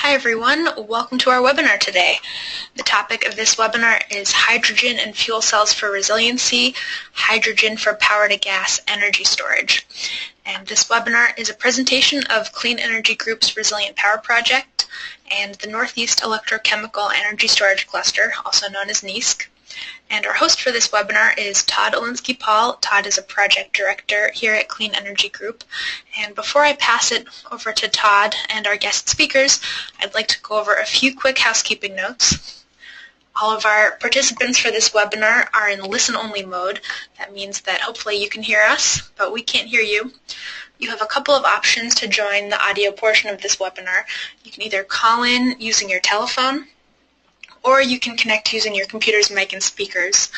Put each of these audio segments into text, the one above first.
Hi everyone, welcome to our webinar today. The topic of this webinar is Hydrogen and Fuel Cells for Resiliency, Hydrogen for Power to Gas Energy Storage. And this webinar is a presentation of Clean Energy Group's Resilient Power Project and the Northeast Electrochemical Energy Storage Cluster, also known as NESC. And our host for this webinar is Todd Olinsky-Paul. Todd is a project director here at Clean Energy Group. And before I pass it over to Todd and our guest speakers, I'd like to go over a few quick housekeeping notes. All of our participants for this webinar are in listen-only mode. That means that hopefully you can hear us, but we can't hear you. You have a couple of options to join the audio portion of this webinar. You can either call in using your telephone, or you can connect using your computer's mic and speakers.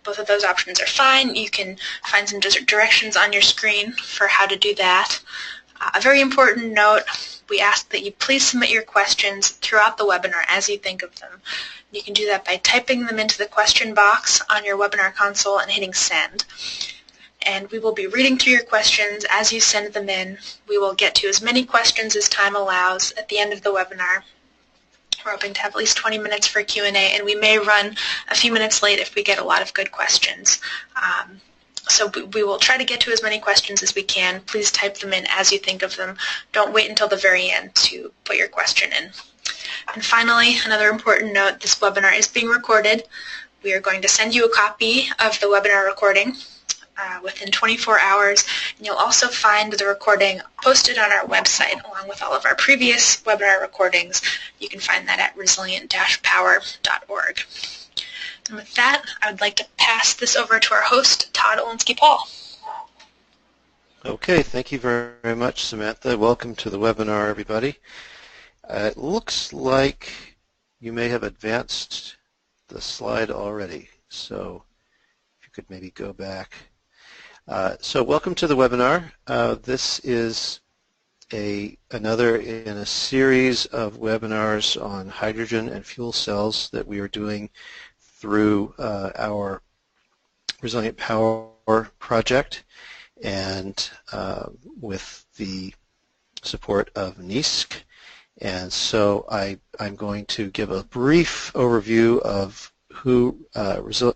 Both of those options are fine. You can find some directions on your screen for how to do that. A very important note, we ask that you please submit your questions throughout the webinar as you think of them. You can do that by typing them into the question box on your webinar console and hitting send. And we will be reading through your questions as you send them in. We will get to as many questions as time allows at the end of the webinar. We're hoping to have at least 20 minutes for Q&A, and we may run a few minutes late if we get a lot of good questions. So we will try to get to as many questions as we can. Please type them in as you think of them. Don't wait until the very end to put your question in. And finally, another important note, this webinar is being recorded. We are going to send you a copy of the webinar recording within 24 hours, and you'll also find the recording posted on our website along with all of our previous webinar recordings. You can find that at resilient-power.org. And with that, I would like to pass this over to our host, Todd Olinsky-Paul. Okay, thank you very much, Samantha. Welcome to the webinar, everybody. It looks like you may have advanced the slide already, so if you could maybe go back. So welcome to the webinar. This is another in a series of webinars on hydrogen and fuel cells that we are doing through our Resilient Power project and with the support of NESC. And so I'm going to give a brief overview of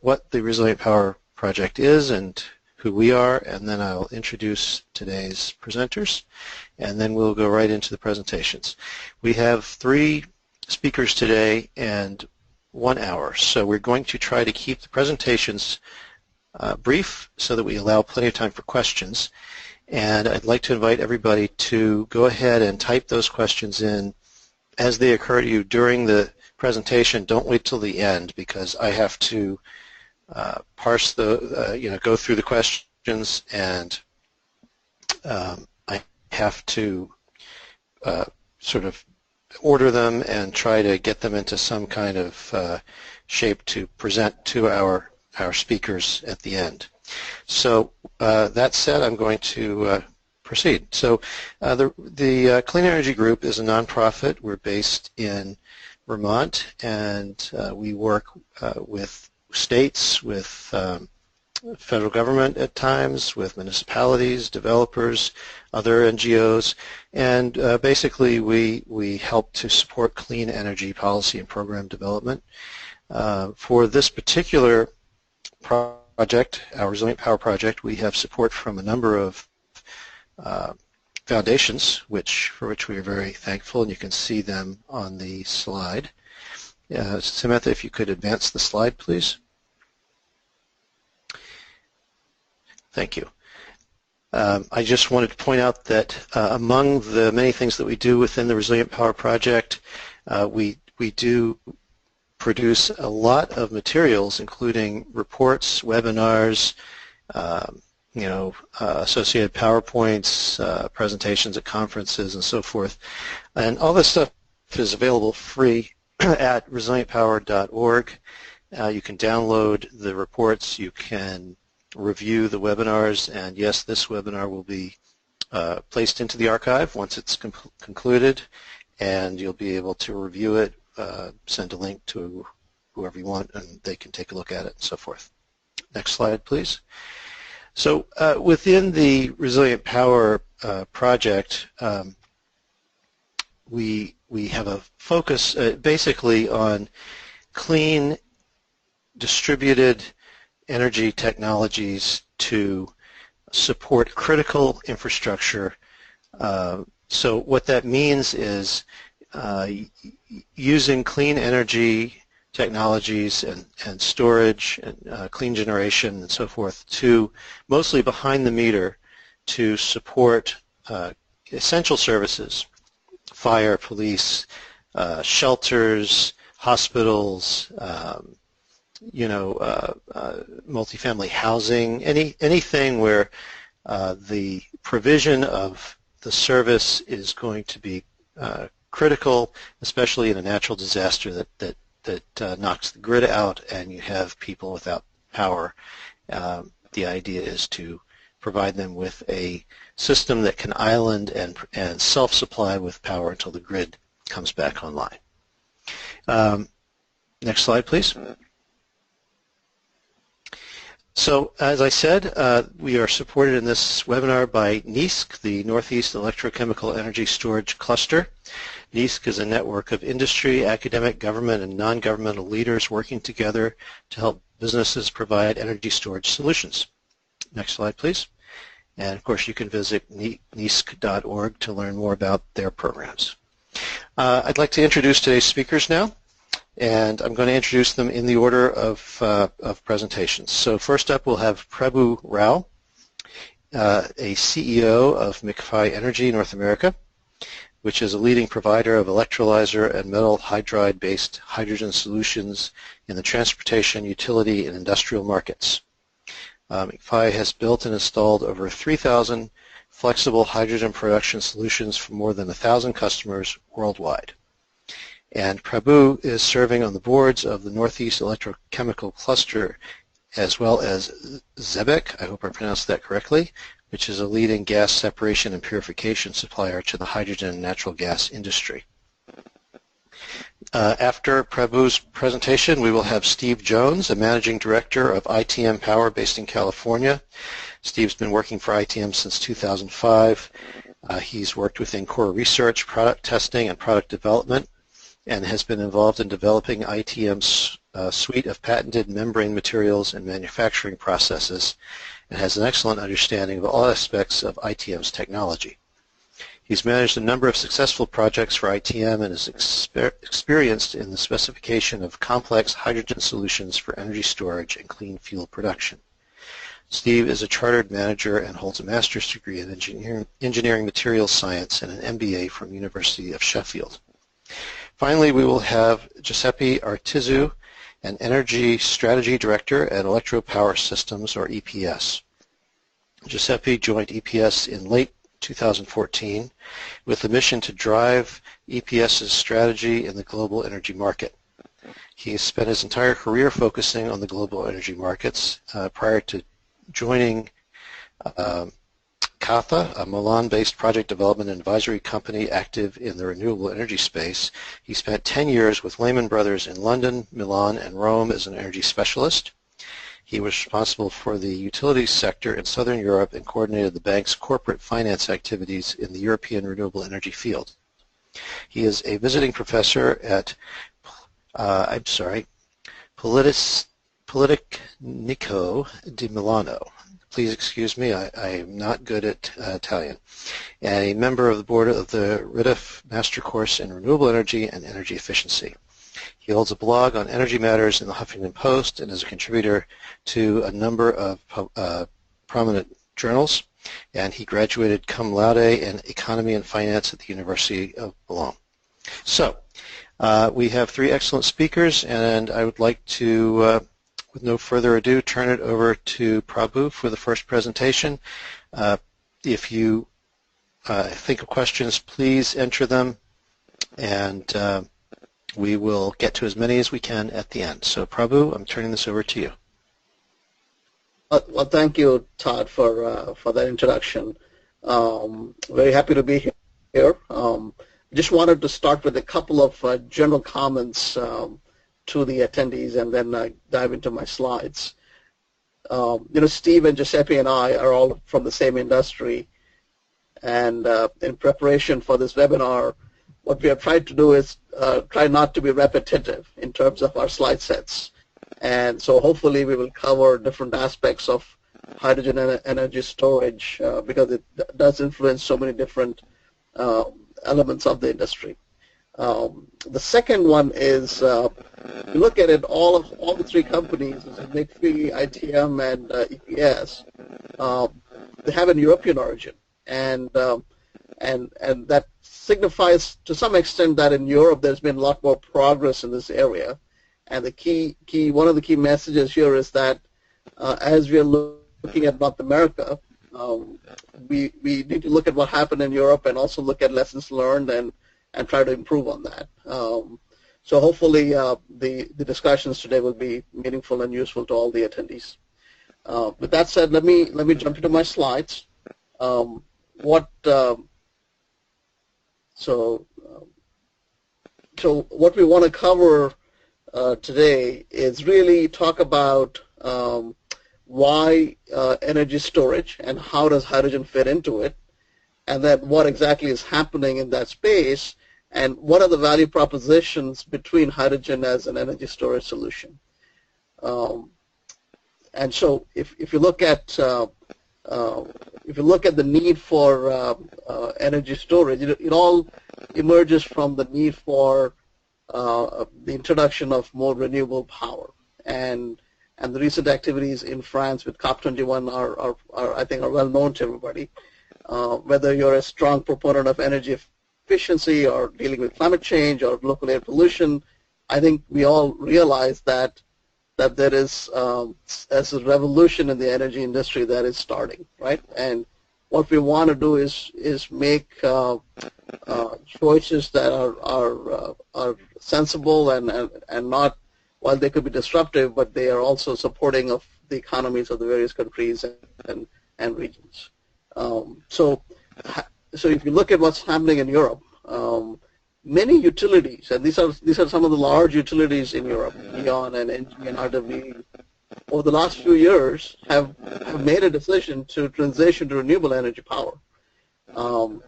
what the Resilient Power project is and who we are, and then I'll introduce today's presenters, and then we'll go right into the presentations. We have 3 speakers today and 1 hour, so we're going to try to keep the presentations brief so that we allow plenty of time for questions. And I'd like to invite everybody to go ahead and type those questions in as they occur to you during the presentation. Don't wait till the end, because I have to parse go through the questions, and I have to sort of order them and try to get them into some kind of shape to present to our speakers at the end. So that said, I'm going to proceed. So the Clean Energy Group is a nonprofit. We're based in Vermont, and we work with states, with federal government at times, with municipalities, developers, other NGOs, and basically we help to support clean energy policy and program development. For this particular project, our Resilient Power project, we have support from a number of foundations, for which we are very thankful, and you can see them on the slide. Samantha, if you could advance the slide, please. Thank you. I just wanted to point out that among the many things that we do within the Resilient Power project, we do produce a lot of materials, including reports, webinars, associated PowerPoints, presentations at conferences, and so forth. And all this stuff is available free at resilientpower.org. You can download the reports, you can review the webinars, and yes, this webinar will be placed into the archive once it's concluded, and you'll be able to review it, send a link to whoever you want, and they can take a look at it and so forth. Next slide, please. So within the Resilient Power project, we have a focus basically on clean, distributed energy technologies to support critical infrastructure. So what that means is using clean energy technologies and storage and clean generation and so forth to mostly behind the meter to support essential services, fire, police, shelters, hospitals, multifamily housing, anything where the provision of the service is going to be critical, especially in a natural disaster that knocks the grid out and you have people without power. The idea is to provide them with a system that can island and self-supply with power until the grid comes back online. Next slide, please. So, as I said, we are supported in this webinar by NESC, the Northeast Electrochemical Energy Storage Cluster. NESC is a network of industry, academic, government, and non-governmental leaders working together to help businesses provide energy storage solutions. Next slide, please. And, of course, you can visit nesc.org to learn more about their programs. I'd like to introduce today's speakers now. And I'm going to introduce them in the order of presentations. So first up, we'll have Prabhu Rao, a CEO of McPhy Energy North America, which is a leading provider of electrolyzer and metal hydride-based hydrogen solutions in the transportation, utility, and industrial markets. McPhy has built and installed over 3,000 flexible hydrogen production solutions for more than 1,000 customers worldwide. And Prabhu is serving on the boards of the Northeast Electrochemical Cluster as well as ZEBEC, I hope I pronounced that correctly, which is a leading gas separation and purification supplier to the hydrogen and natural gas industry. After Prabhu's presentation, we will have Steve Jones, a managing director of ITM Power based in California. Steve's been working for ITM since 2005. He's worked within core research, product testing, and product development, and has been involved in developing ITM's suite of patented membrane materials and manufacturing processes, and has an excellent understanding of all aspects of ITM's technology. He's managed a number of successful projects for ITM and is experienced in the specification of complex hydrogen solutions for energy storage and clean fuel production. Steve is a chartered manager and holds a master's degree in engineering materials science and an MBA from University of Sheffield. Finally, we will have Giuseppe Artizu, an Energy Strategy Director at Electro Power Systems, or EPS. Giuseppe joined EPS in late 2014 with the mission to drive EPS's strategy in the global energy market. He has spent his entire career focusing on the global energy markets. Prior to joining Katha, a Milan-based project development and advisory company active in the renewable energy space. He spent 10 years with Lehman Brothers in London, Milan, and Rome as an energy specialist. He was responsible for the utilities sector in Southern Europe and coordinated the bank's corporate finance activities in the European renewable energy field. He is a visiting professor at, Politecnico di Milano. Please excuse me, I am not good at Italian. And a member of the board of the RITIF Master Course in Renewable Energy and Energy Efficiency. He holds a blog on energy matters in the Huffington Post and is a contributor to a number of prominent journals. And he graduated cum laude in economy and finance at the University of Bologna. So, we have three excellent speakers, and I would like to with no further ado, turn it over to Prabhu for the first presentation. If you think of questions, please enter them, and we will get to as many as we can at the end. So, Prabhu, I'm turning this over to you. Well, thank you, Todd, for that introduction. Very happy to be here. Just wanted to start with a couple of general comments to the attendees, and then dive into my slides. Steve and Giuseppe and I are all from the same industry, and in preparation for this webinar, what we have tried to do is try not to be repetitive in terms of our slide sets. And so hopefully we will cover different aspects of hydrogen energy storage because it does influence so many different elements of the industry. The second one is, if you look at it, all the three companies, McPhee, ITM, and EPS, they have an European origin, and that signifies to some extent that in Europe there's been a lot more progress in this area. And the one of the key messages here is that as we are looking at North America, we need to look at what happened in Europe and also look at lessons learned and try to improve on that. So hopefully the discussions today will be meaningful and useful to all the attendees. With that said, let me jump into my slides. So what we want to cover today is really talk about why energy storage and how does hydrogen fit into it, and then what exactly is happening in that space, and what are the value propositions between hydrogen as an energy storage solution. And so if you look at the need for energy storage, it all emerges from the need for the introduction of more renewable power, and the recent activities in France with COP21 are I think are well known to everybody. Whether you're a strong proponent of energy efficiency or dealing with climate change or local air pollution, I think we all realize that there is as a revolution in the energy industry that is starting, right? And what we want to do is make choices that are sensible and not, while they could be disruptive, but they are also supporting of the economies of the various countries and regions. So if you look at what's happening in Europe, many utilities, and these are some of the large utilities in Europe, E.ON and ENGIE and RWE, over the last few years have made a decision to transition to renewable energy power.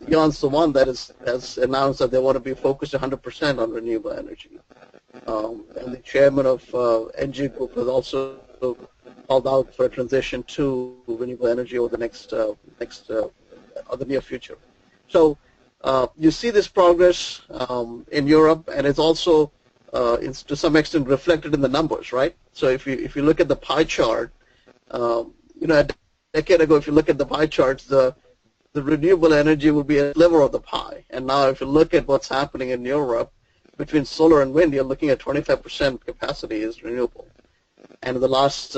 E.ON's the one that has announced that they want to be focused 100% on renewable energy. And the chairman of ENGIE Group has also called out for a transition to renewable energy over the or the near future. So you see this progress in Europe, and it's also it's to some extent reflected in the numbers, right? So if you look at the pie chart, a decade ago, if you look at the pie charts, the renewable energy would be a sliver of the pie. And now if you look at what's happening in Europe, between solar and wind, you're looking at 25% capacity is renewable. And in the last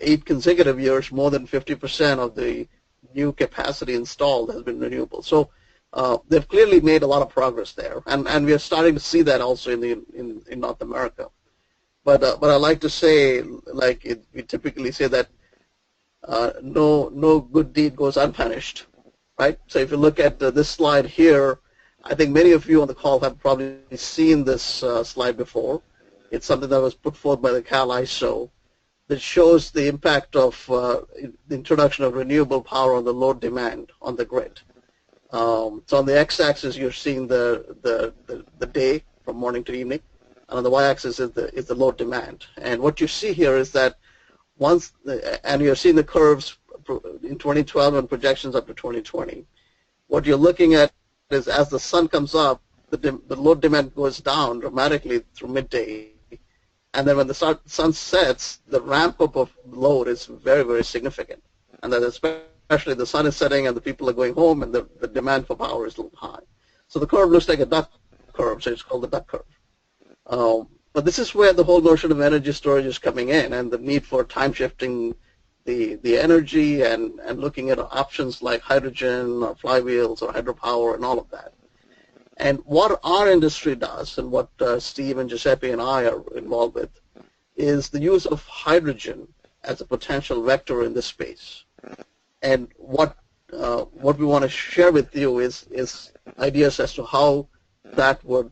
8 consecutive years, more than 50% of the new capacity installed has been renewable. So they've clearly made a lot of progress there, and we are starting to see that also in North America. But I like to say, we typically say that no good deed goes unpunished, right? So if you look at this slide here, I think many of you on the call have probably seen this slide before. It's something that was put forth by the Cal ISO that shows the impact of the introduction of renewable power on the load demand on the grid. So on the x-axis, you're seeing the day from morning to evening, and on the y-axis is the load demand. And what you see here is that and you're seeing the curves in 2012 and projections up to 2020. What you're looking at is as the sun comes up, the load demand goes down dramatically through midday. And then when the sun sets, the ramp up of load is very, very significant. And that especially the sun is setting and the people are going home and the demand for power is a little high. So the curve looks like a duck curve, so it's called the duck curve. But this is where the whole notion of energy storage is coming in, and the need for time shifting the energy and looking at options like hydrogen or flywheels or hydropower and all of that. And what our industry does, and what Steve and Giuseppe and I are involved with, is the use of hydrogen as a potential vector in this space. And what we want to share with you is ideas as to how that would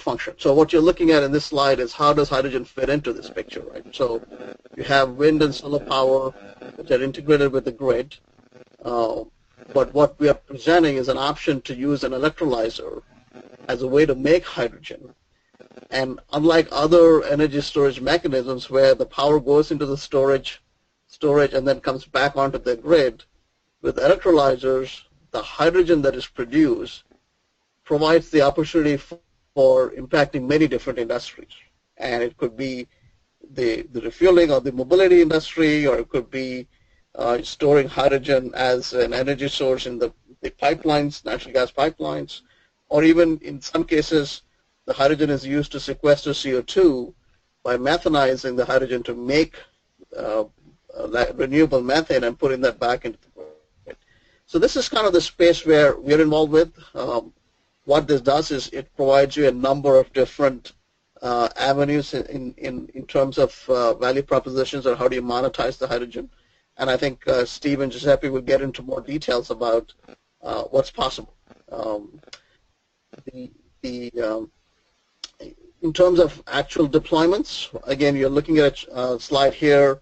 function. So what you're looking at in this slide is how does hydrogen fit into this picture, right? So you have wind and solar power which are integrated with the grid. But what we are presenting is an option to use an electrolyzer as a way to make hydrogen. And unlike other energy storage mechanisms where the power goes into the storage and then comes back onto the grid, with electrolyzers, the hydrogen that is produced provides the opportunity for impacting many different industries. And it could be the refueling of the mobility industry, or it could be storing hydrogen as an energy source in the pipelines, natural gas pipelines, or even in some cases, the hydrogen is used to sequester CO2 by methanizing the hydrogen to make renewable methane and putting that back into the grid. So this is kind of the space where we're involved with. What this does is it provides you a number of different avenues in terms of value propositions, or how do you monetize the hydrogen. And I think Steve and Giuseppe will get into more details about what's possible. In terms of actual deployments, again, you're looking at a slide here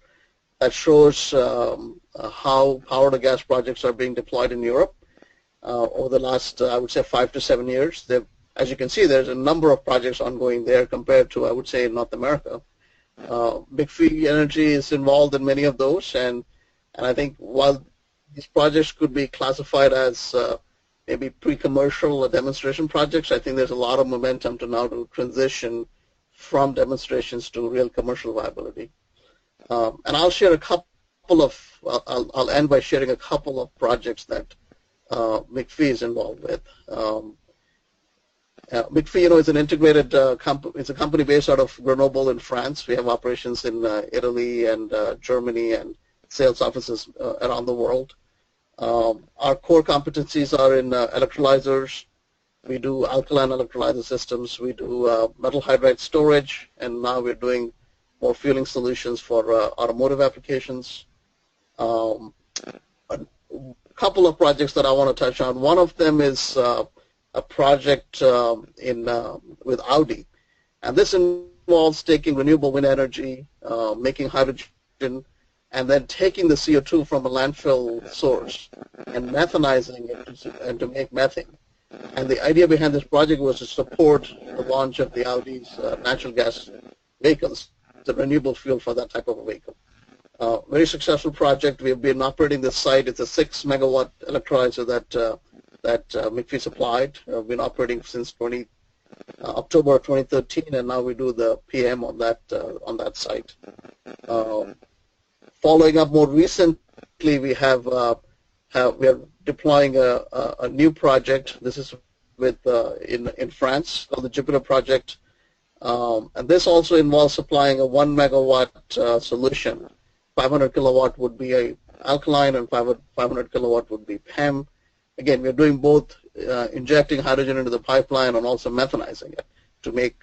that shows how power-to-gas projects are being deployed in Europe over the last, I would say, 5 to 7 years. As you can see, there's a number of projects ongoing there compared to, I would say, in North America. McPhee Energy is involved in many of those, and I think while these projects could be classified as maybe pre-commercial or demonstration projects, I think there's a lot of momentum to transition from demonstrations to real commercial viability. And I'll share a couple of, I'll end by sharing a couple of projects that McPhee is involved with. McPhee, is an integrated company. It's a company based out of Grenoble in France. We have operations in Italy and Germany, and sales offices around the world. Our core competencies are in electrolyzers. We do alkaline electrolyzer systems. We do metal hydride storage, and now we're doing more fueling solutions for automotive applications. A couple of projects that I want to touch on. One of them is a project with Audi, and this involves taking renewable wind energy, making hydrogen, and then taking the CO2 from a landfill source and methanizing it and to make methane. And the idea behind this project was to support the launch of the Audi's natural gas vehicles, the renewable fuel for that type of a vehicle. Very successful project. We have been operating this site. It's a 6-megawatt electrolyzer that McPhee supplied. We've been operating since October of 2013, and now we do the PM on that site. Following up more recently, we are deploying a new project. This is in France called the Jupiter project, and this also involves supplying a 1-megawatt solution. 500 kilowatt would be a alkaline, and 500 kilowatt would be PEM. Again, we're doing both injecting hydrogen into the pipeline and also methanizing it to make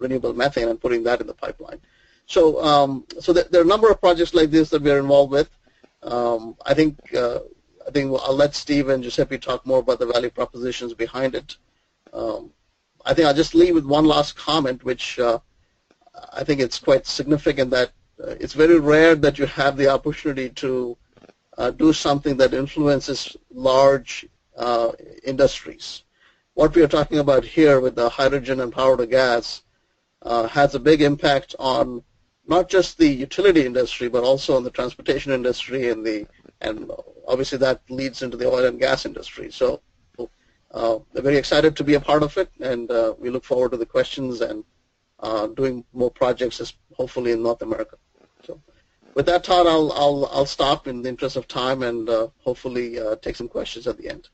renewable methane and putting that in the pipeline. So there are a number of projects like this that we're involved with. I think I'll let Steve and Giuseppe talk more about the value propositions behind it. I think I'll just leave with one last comment, which I think it's quite significant that it's very rare that you have the opportunity to do something that influences large industries. What we are talking about here with the hydrogen and power to gas has a big impact on not just the utility industry, but also on the transportation industry and obviously that leads into the oil and gas industry. So we're very excited to be a part of it, and we look forward to the questions and doing more projects, hopefully in North America. So with that, Todd, I'll stop in the interest of time and hopefully take some questions at the end.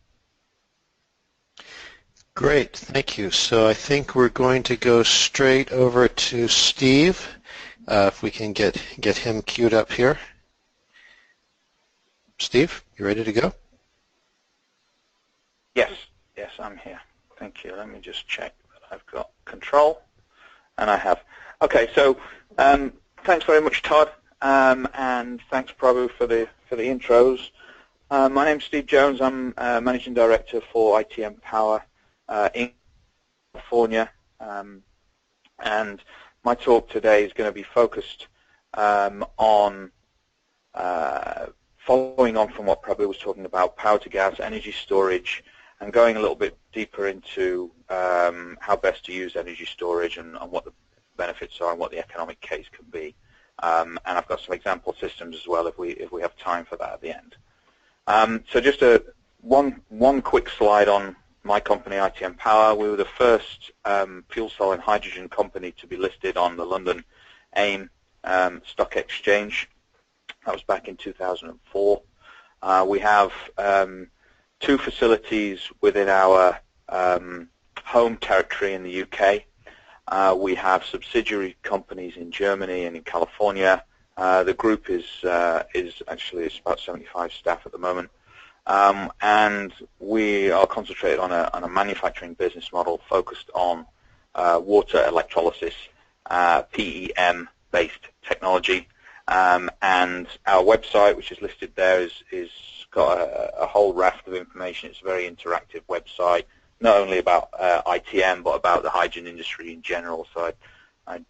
Great, thank you. So I think we're going to go straight over to Steve, if we can get him queued up here. Steve, you ready to go? Yes, I'm here. Thank you. Let me just check that I've got control, and I have. Okay, so thanks very much, Todd, and thanks, Prabhu, for the intros. My name's Steve Jones. I'm Managing Director for ITM Power in California, and my talk today is going to be focused on 5 following on from what Prabhu was talking about, power to gas, energy storage, and going a little bit deeper into how best to use energy storage and what the benefits are and what the economic case can be. And I've got some example systems as well if we have time for that at the end. So just one quick slide on my company, ITM Power. We were the first fuel cell and hydrogen company to be listed on the London AIM stock exchange. That was back in 2004. We have 2 facilities within our home territory in the UK. We have subsidiary companies in Germany and in California. The group is actually about 75 staff at the moment. And we are concentrated on a manufacturing business model focused on water electrolysis, PEM-based technology. And our website, which is listed there, is got a whole raft of information. It's a very interactive website, not only about ITM, but about the hydrogen industry in general. So I'd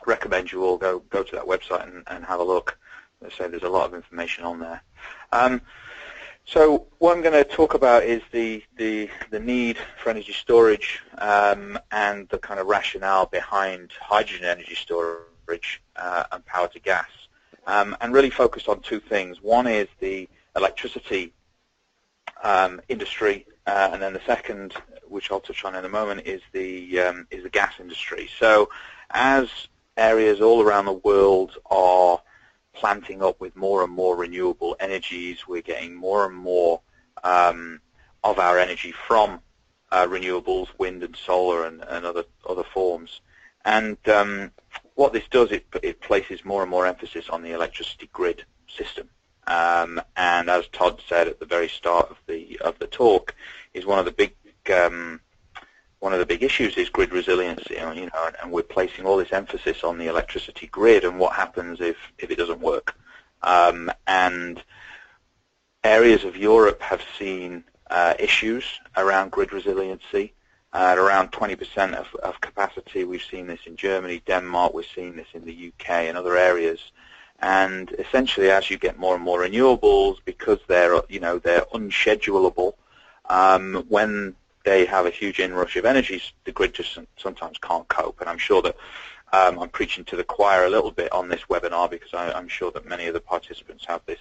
recommend you all go to that website and have a look. As I say, there's a lot of information on there. So what I'm going to talk about is the need for energy storage and the kind of rationale behind hydrogen energy storage and power to gas, and really focus on 2 things. One is the electricity industry, and then the second, which I'll touch on in a moment, is the gas industry. So as areas all around the world are planting up with more and more renewable energies, we're getting more and more of our energy from renewables, wind and solar and other forms. And what this does, it places more and more emphasis on the electricity grid system. And as Todd said at the very start of the talk, is one of the big issues is grid resiliency, and we're placing all this emphasis on the electricity grid and what happens if it doesn't work. And areas of Europe have seen issues around grid resiliency. At around 20% of capacity, we've seen this in Germany, Denmark, we're seeing this in the UK and other areas. And essentially, as you get more and more renewables, because they're unschedulable, when they have a huge inrush of energy, the grid just sometimes can't cope. And I'm sure that I'm preaching to the choir a little bit on this webinar, because I'm sure that many of the participants have this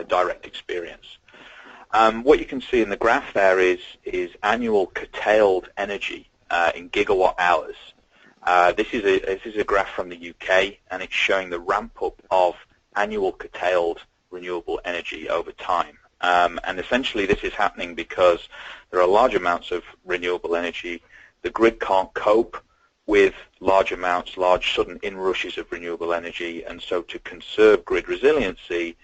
direct experience. What you can see in the graph there is annual curtailed energy in gigawatt hours. This is a graph from the UK, and it's showing the ramp up of annual curtailed renewable energy over time. And essentially this is happening because there are large amounts of renewable energy. The grid can't cope with large sudden inrushes of renewable energy, and so to conserve grid resiliency,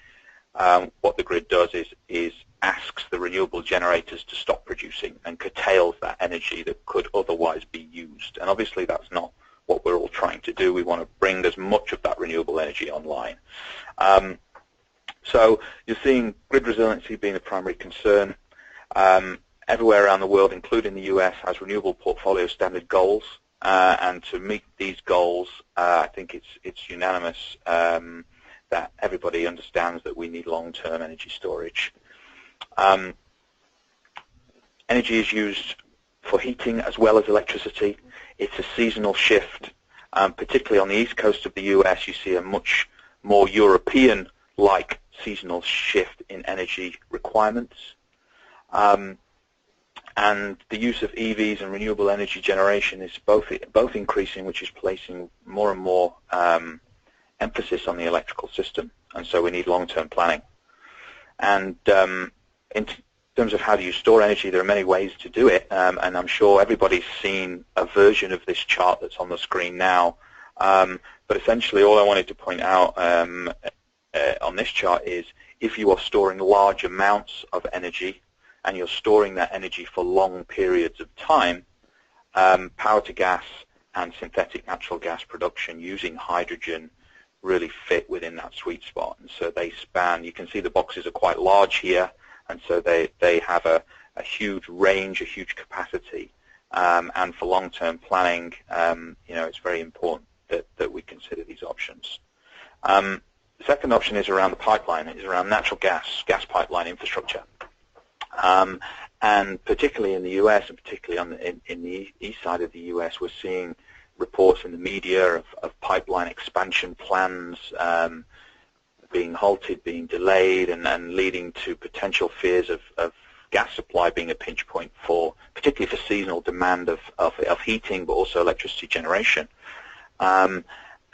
what the grid does is asks the renewable generators to stop producing and curtails that energy that could otherwise be used. And obviously that's not what we're all trying to do. We want to bring as much of that renewable energy online. So you're seeing grid resiliency being a primary concern. Everywhere around the world, including the US, has renewable portfolio standard goals. And to meet these goals, I think it's unanimous that everybody understands that we need long-term energy storage. Energy is used for heating as well as electricity. It's a seasonal shift. Particularly on the east coast of the US, you see a much more European-like seasonal shift in energy requirements. And the use of EVs and renewable energy generation is both increasing, which is placing more and more emphasis on the electrical system, and so we need long-term planning. And in terms of how do you store energy, there are many ways to do it, and I'm sure everybody's seen a version of this chart that's on the screen now. But essentially all I wanted to point out on this chart is if you are storing large amounts of energy and you're storing that energy for long periods of time, power to gas and synthetic natural gas production using hydrogen really fit within that sweet spot. And so they span, you can see the boxes are quite large here, and so they have a huge range, a huge capacity. And for long-term planning, it's very important that we consider these options. The second option is around the pipeline. It is around natural gas pipeline infrastructure. And particularly in the U.S. and particularly in the east side of the U.S., we're seeing reports in the media of pipeline expansion plans being halted, being delayed, and leading to potential fears of gas supply being a pinch point particularly for seasonal demand of heating, but also electricity generation. And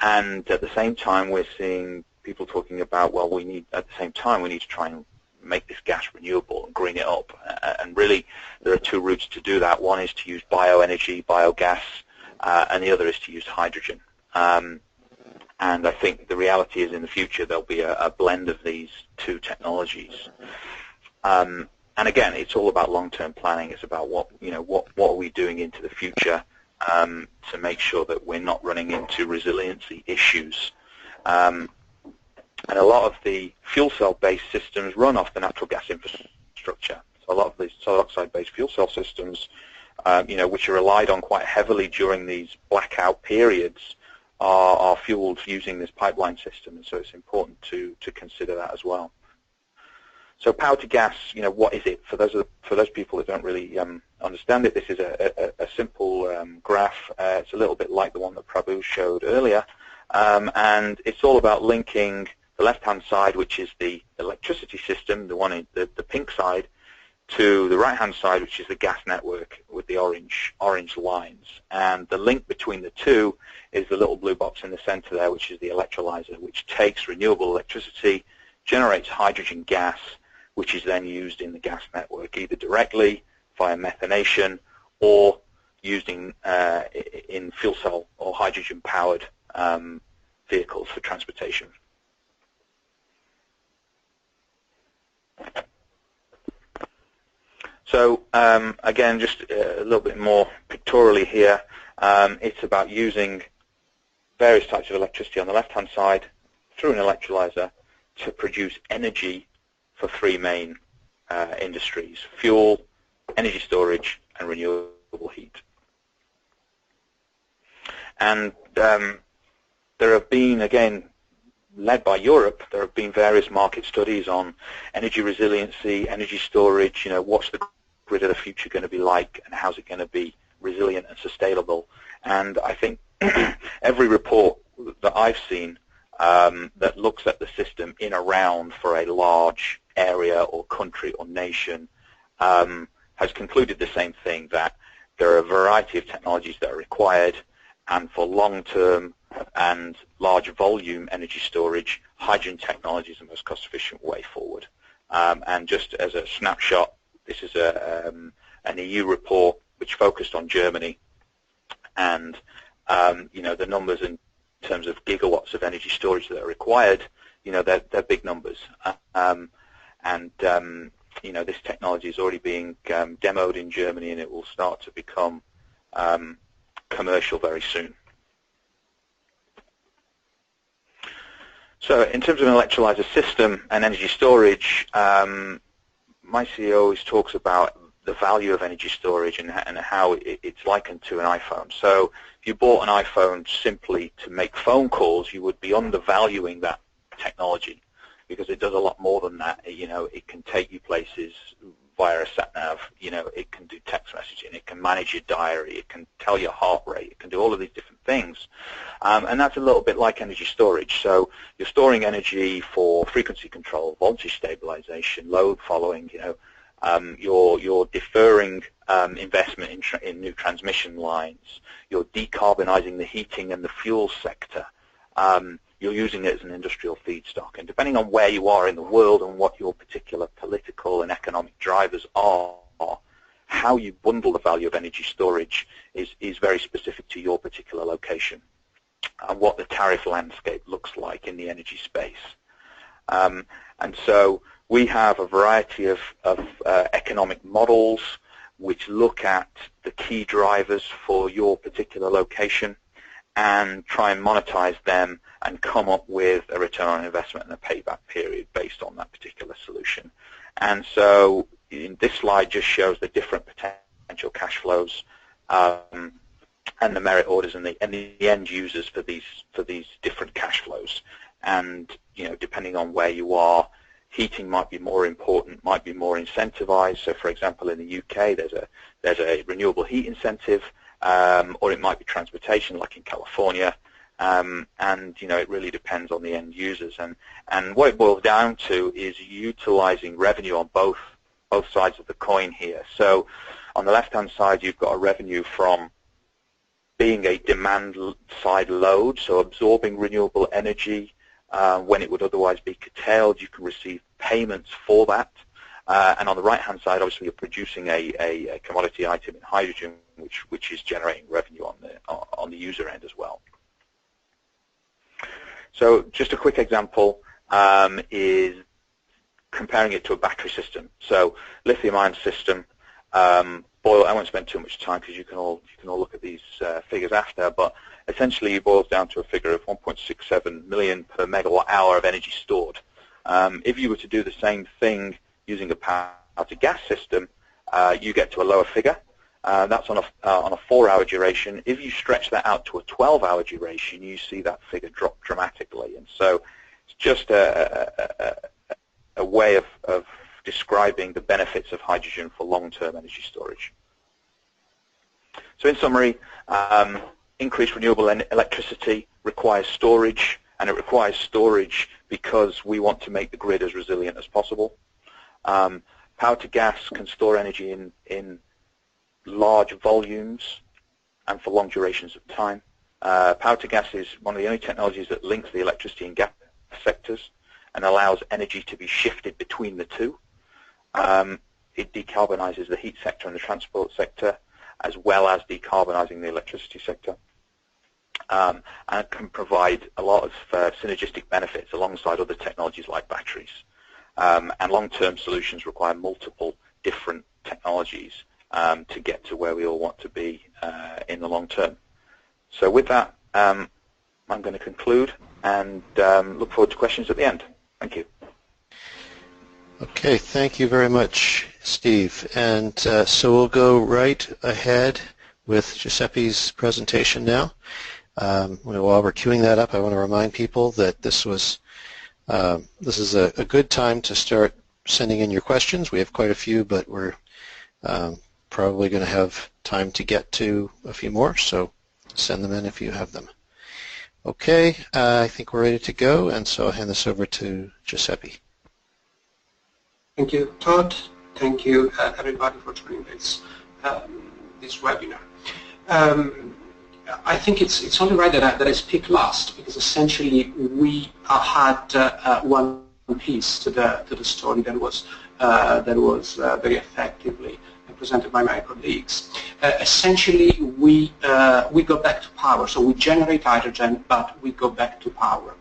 at the same time, we're seeing people talking about, well, we need to try and make this gas renewable and green it up. And really, there are two routes to do that. One is to use bioenergy, biogas, and the other is to use hydrogen. And I think the reality is in the future there'll be a blend of these two technologies. And again, it's all about long-term planning. It's about what are we doing into the future to make sure that we're not running into resiliency issues. And a lot of the fuel cell-based systems run off the natural gas infrastructure. So a lot of these solid oxide-based fuel cell systems, which are relied on quite heavily during these blackout periods, are fueled using this pipeline system. And so it's important to consider that as well. So power to gas, what is it? For those people that don't really understand it, this is a simple graph. It's a little bit like the one that Prabhu showed earlier, and it's all about linking the left-hand side, which is the electricity system, the one in the pink side, to the right-hand side, which is the gas network with the orange lines. And the link between the two is the little blue box in the center there, which is the electrolyzer, which takes renewable electricity, generates hydrogen gas, which is then used in the gas network, either directly via methanation or using in fuel cell or hydrogen-powered vehicles for transportation. So again, just a little bit more pictorially here, it's about using various types of electricity on the left-hand side through an electrolyzer to produce energy for three main industries: fuel, energy storage, and renewable heat. And there have been, again, led by Europe, there have been various market studies on energy resiliency, energy storage, what's the grid of the future going to be like, and how's it going to be resilient and sustainable. And I think every report that I've seen that looks at the system in around for a large area or country or nation has concluded the same thing, that there are a variety of technologies that are required, and for long-term and large volume energy storage, hydrogen technology is the most cost-efficient way forward. And just as a snapshot, this is an EU report which focused on Germany, and the numbers in terms of gigawatts of energy storage that are required, they're big numbers. This technology is already being demoed in Germany, and it will start to become commercial very soon. So in terms of an electrolyzer system and energy storage, my CEO always talks about the value of energy storage and how it's likened to an iPhone. So if you bought an iPhone simply to make phone calls, you would be undervaluing that technology, because it does a lot more than that. It can take you places via a sat-nav. It can do text messaging. It can manage your diary. It can tell your heart rate. It can do all of these different things. And that's a little bit like energy storage. So you're storing energy for frequency control, voltage stabilization, load following. You're deferring investment in new transmission lines. You're decarbonizing the heating and the fuel sector. You're using it as an industrial feedstock. And depending on where you are in the world and what your particular political and economic drivers are, how you bundle the value of energy storage is very specific to your particular location and what the tariff landscape looks like in the energy space. And so we have a variety of economic models which look at the key drivers for your particular location and try and monetize them and come up with a return on investment and a payback period based on that particular solution. And so this slide just shows the different potential cash flows and the merit orders and the end users for these different cash flows. and depending on where you are, heating might be more important, might be more incentivized. So, for example, in the UK, there's a renewable heat incentive, or it might be transportation, like in California. And it really depends on the end users. And what it boils down to is utilizing revenue on both sides of the coin here. So, on the left-hand side, you've got a revenue from being a demand-side load, so absorbing renewable energy when it would otherwise be curtailed. You can receive payments for that. And on the right-hand side, obviously, you're producing a commodity item in hydrogen, which is generating revenue on the user end as well. So just a quick example is comparing it to a battery system. So lithium-ion system, boil. I won't spend too much time because you can all look at these figures after. But essentially, it boils down to a figure of 1.67 million per megawatt hour of energy stored. If you were to do the same thing using a power-to-gas system, you get to a lower figure. That's on a 4-hour duration. If you stretch that out to a 12-hour duration, you see that figure drop dramatically. And so it's just a way of describing the benefits of hydrogen for long-term energy storage. So in summary, increased renewable electricity requires storage, and it requires storage because we want to make the grid as resilient as possible. Power to gas can store energy in large volumes and for long durations of time. Power to gas is one of the only technologies that links the electricity and gas sectors and allows energy to be shifted between the two. It decarbonizes the heat sector and the transport sector, as well as decarbonizing the electricity sector. And it can provide a lot of synergistic benefits alongside other technologies like batteries. And long-term solutions require multiple different technologies to get to where we all want to be in the long term. So with that, I'm going to conclude and look forward to questions at the end. Thank you. Okay, thank you very much, Steve. And so we'll go right ahead with Giuseppe's presentation now. While we're queuing that up, I want to remind people that this is a good time to start sending in your questions. We have quite a few, but we're probably going to have time to get to a few more, so send them in if you have them. Okay, I think we're ready to go, and so I'll hand this over to Giuseppe. Thank you, Todd. Thank you, everybody, for joining this webinar. I think it's only right that I speak last, because essentially we had one piece to the story that was very effectively presented by my colleagues. Essentially, we go back to power. So we generate hydrogen, but we go back to power.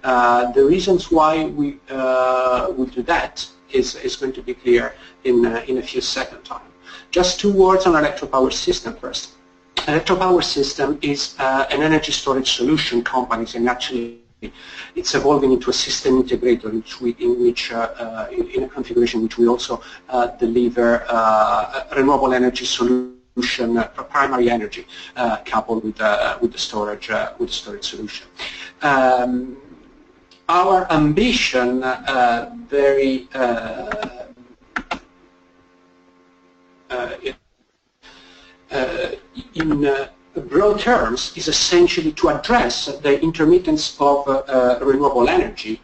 The reasons why we do that is going to be clear in a few seconds time. Just 2 words on electropower system first. Electropower system is an energy storage solution company, and actually it's evolving into a system integrator in a configuration which we also deliver a renewable energy solution for primary energy coupled with the storage solution. Our ambition, very in broad terms, is essentially to address the intermittence of renewable energy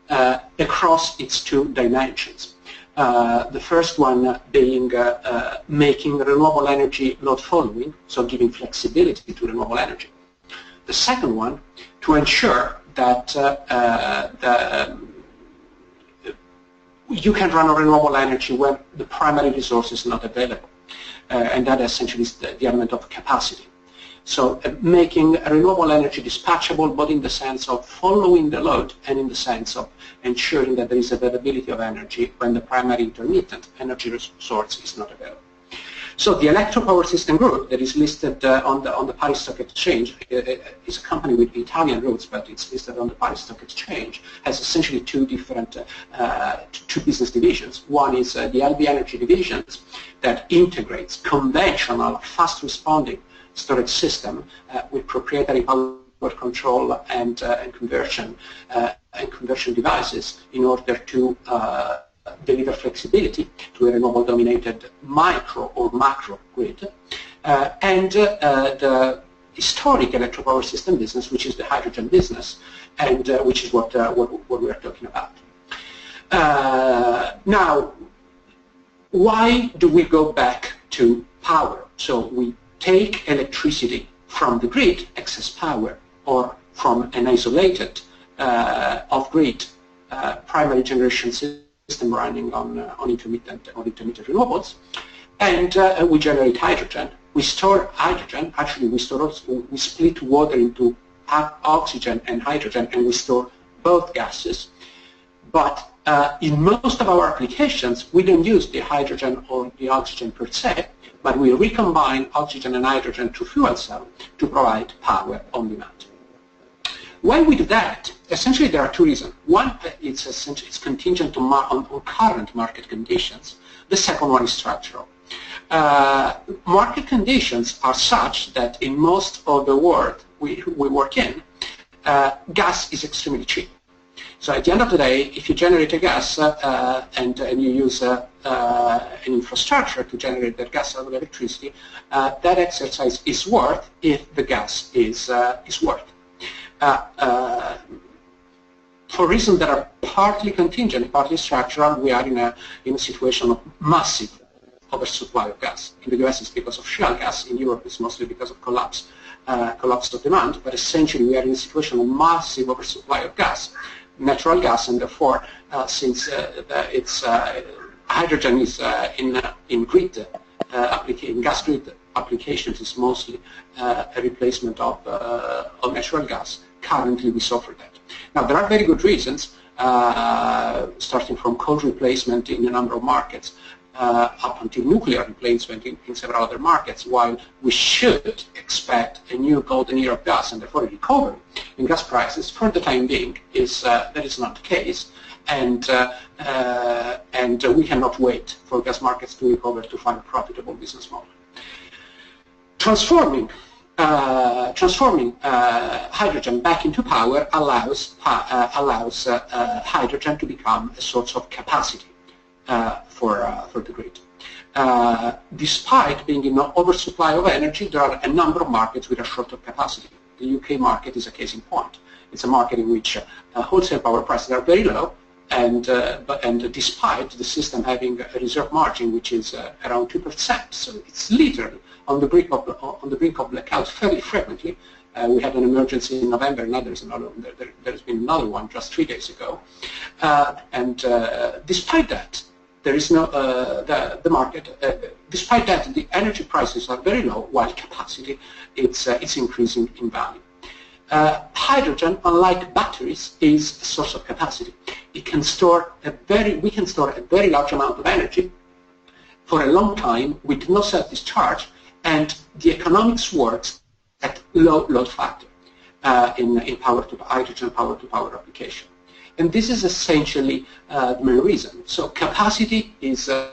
across its 2 dimensions. The first one being making renewable energy load following, so giving flexibility to renewable energy. The second one, to ensure that you can run renewable energy when the primary resource is not available. And that essentially is the element of capacity. So making renewable energy dispatchable, both in the sense of following the load and in the sense of ensuring that there is availability of energy when the primary intermittent energy source is not available. So the Electropower System Group that is listed on the Paris Stock Exchange is a company with Italian roots, but it's listed on the Paris Stock Exchange, has essentially 2 different two business divisions. One is the LB Energy divisions that integrates conventional, fast-responding storage system with proprietary power control and conversion and conversion devices in order to deliver flexibility to a renewable-dominated micro or macro grid, and the historic electric power system business, which is the hydrogen business, and which is what we are talking about. Now, why do we go back to power? So we take electricity from the grid, excess power, or from an isolated off-grid primary generation system running on intermittent renewables, and we generate hydrogen. We store hydrogen. Actually, we split water into oxygen and hydrogen, and we store both gases. But in most of our applications, we don't use the hydrogen or the oxygen per se, but we recombine oxygen and hydrogen to fuel cell to provide power on demand. When we do that, essentially there are two reasons. One, it's contingent on current market conditions. The second one is structural. Market conditions are such that in most of the world we work in, gas is extremely cheap. So at the end of the day, if you generate a gas and you use an infrastructure to generate that gas out of electricity, that exercise is worth if the gas is worth. For reasons that are partly contingent, partly structural, we are in a situation of massive oversupply of gas. In the US it's because of shale gas, in Europe it's mostly because of collapse of demand, but essentially we are in a situation of massive oversupply of gas, natural gas, and therefore since hydrogen is in grid in gas grid applications is mostly a replacement of natural gas. Currently we suffer that. Now there are very good reasons, starting from coal replacement in a number of markets up until nuclear replacement in several other markets, while we should expect a new golden era of gas and therefore a recovery in gas prices. For the time being, that is not the case, and we cannot wait for gas markets to recover to find a profitable business model. Transforming hydrogen back into power allows hydrogen to become a source of capacity for the grid. Despite being in an oversupply of energy, there are a number of markets which are short of capacity. The UK market is a case in point. It's a market in which wholesale power prices are very low, and despite the system having a reserve margin which is around 2%, so it's literally on the brink of blackout fairly frequently. We had an emergency in November, and there's been another one just 3 days ago. And despite that, there is no the market. Despite that, the energy prices are very low, while capacity it's increasing in value. Hydrogen, unlike batteries, is a source of capacity. We can store a very large amount of energy for a long time with no self-discharge, and the economics works at low load factor in power to hydrogen power to power application. And this is essentially the main reason. So capacity is a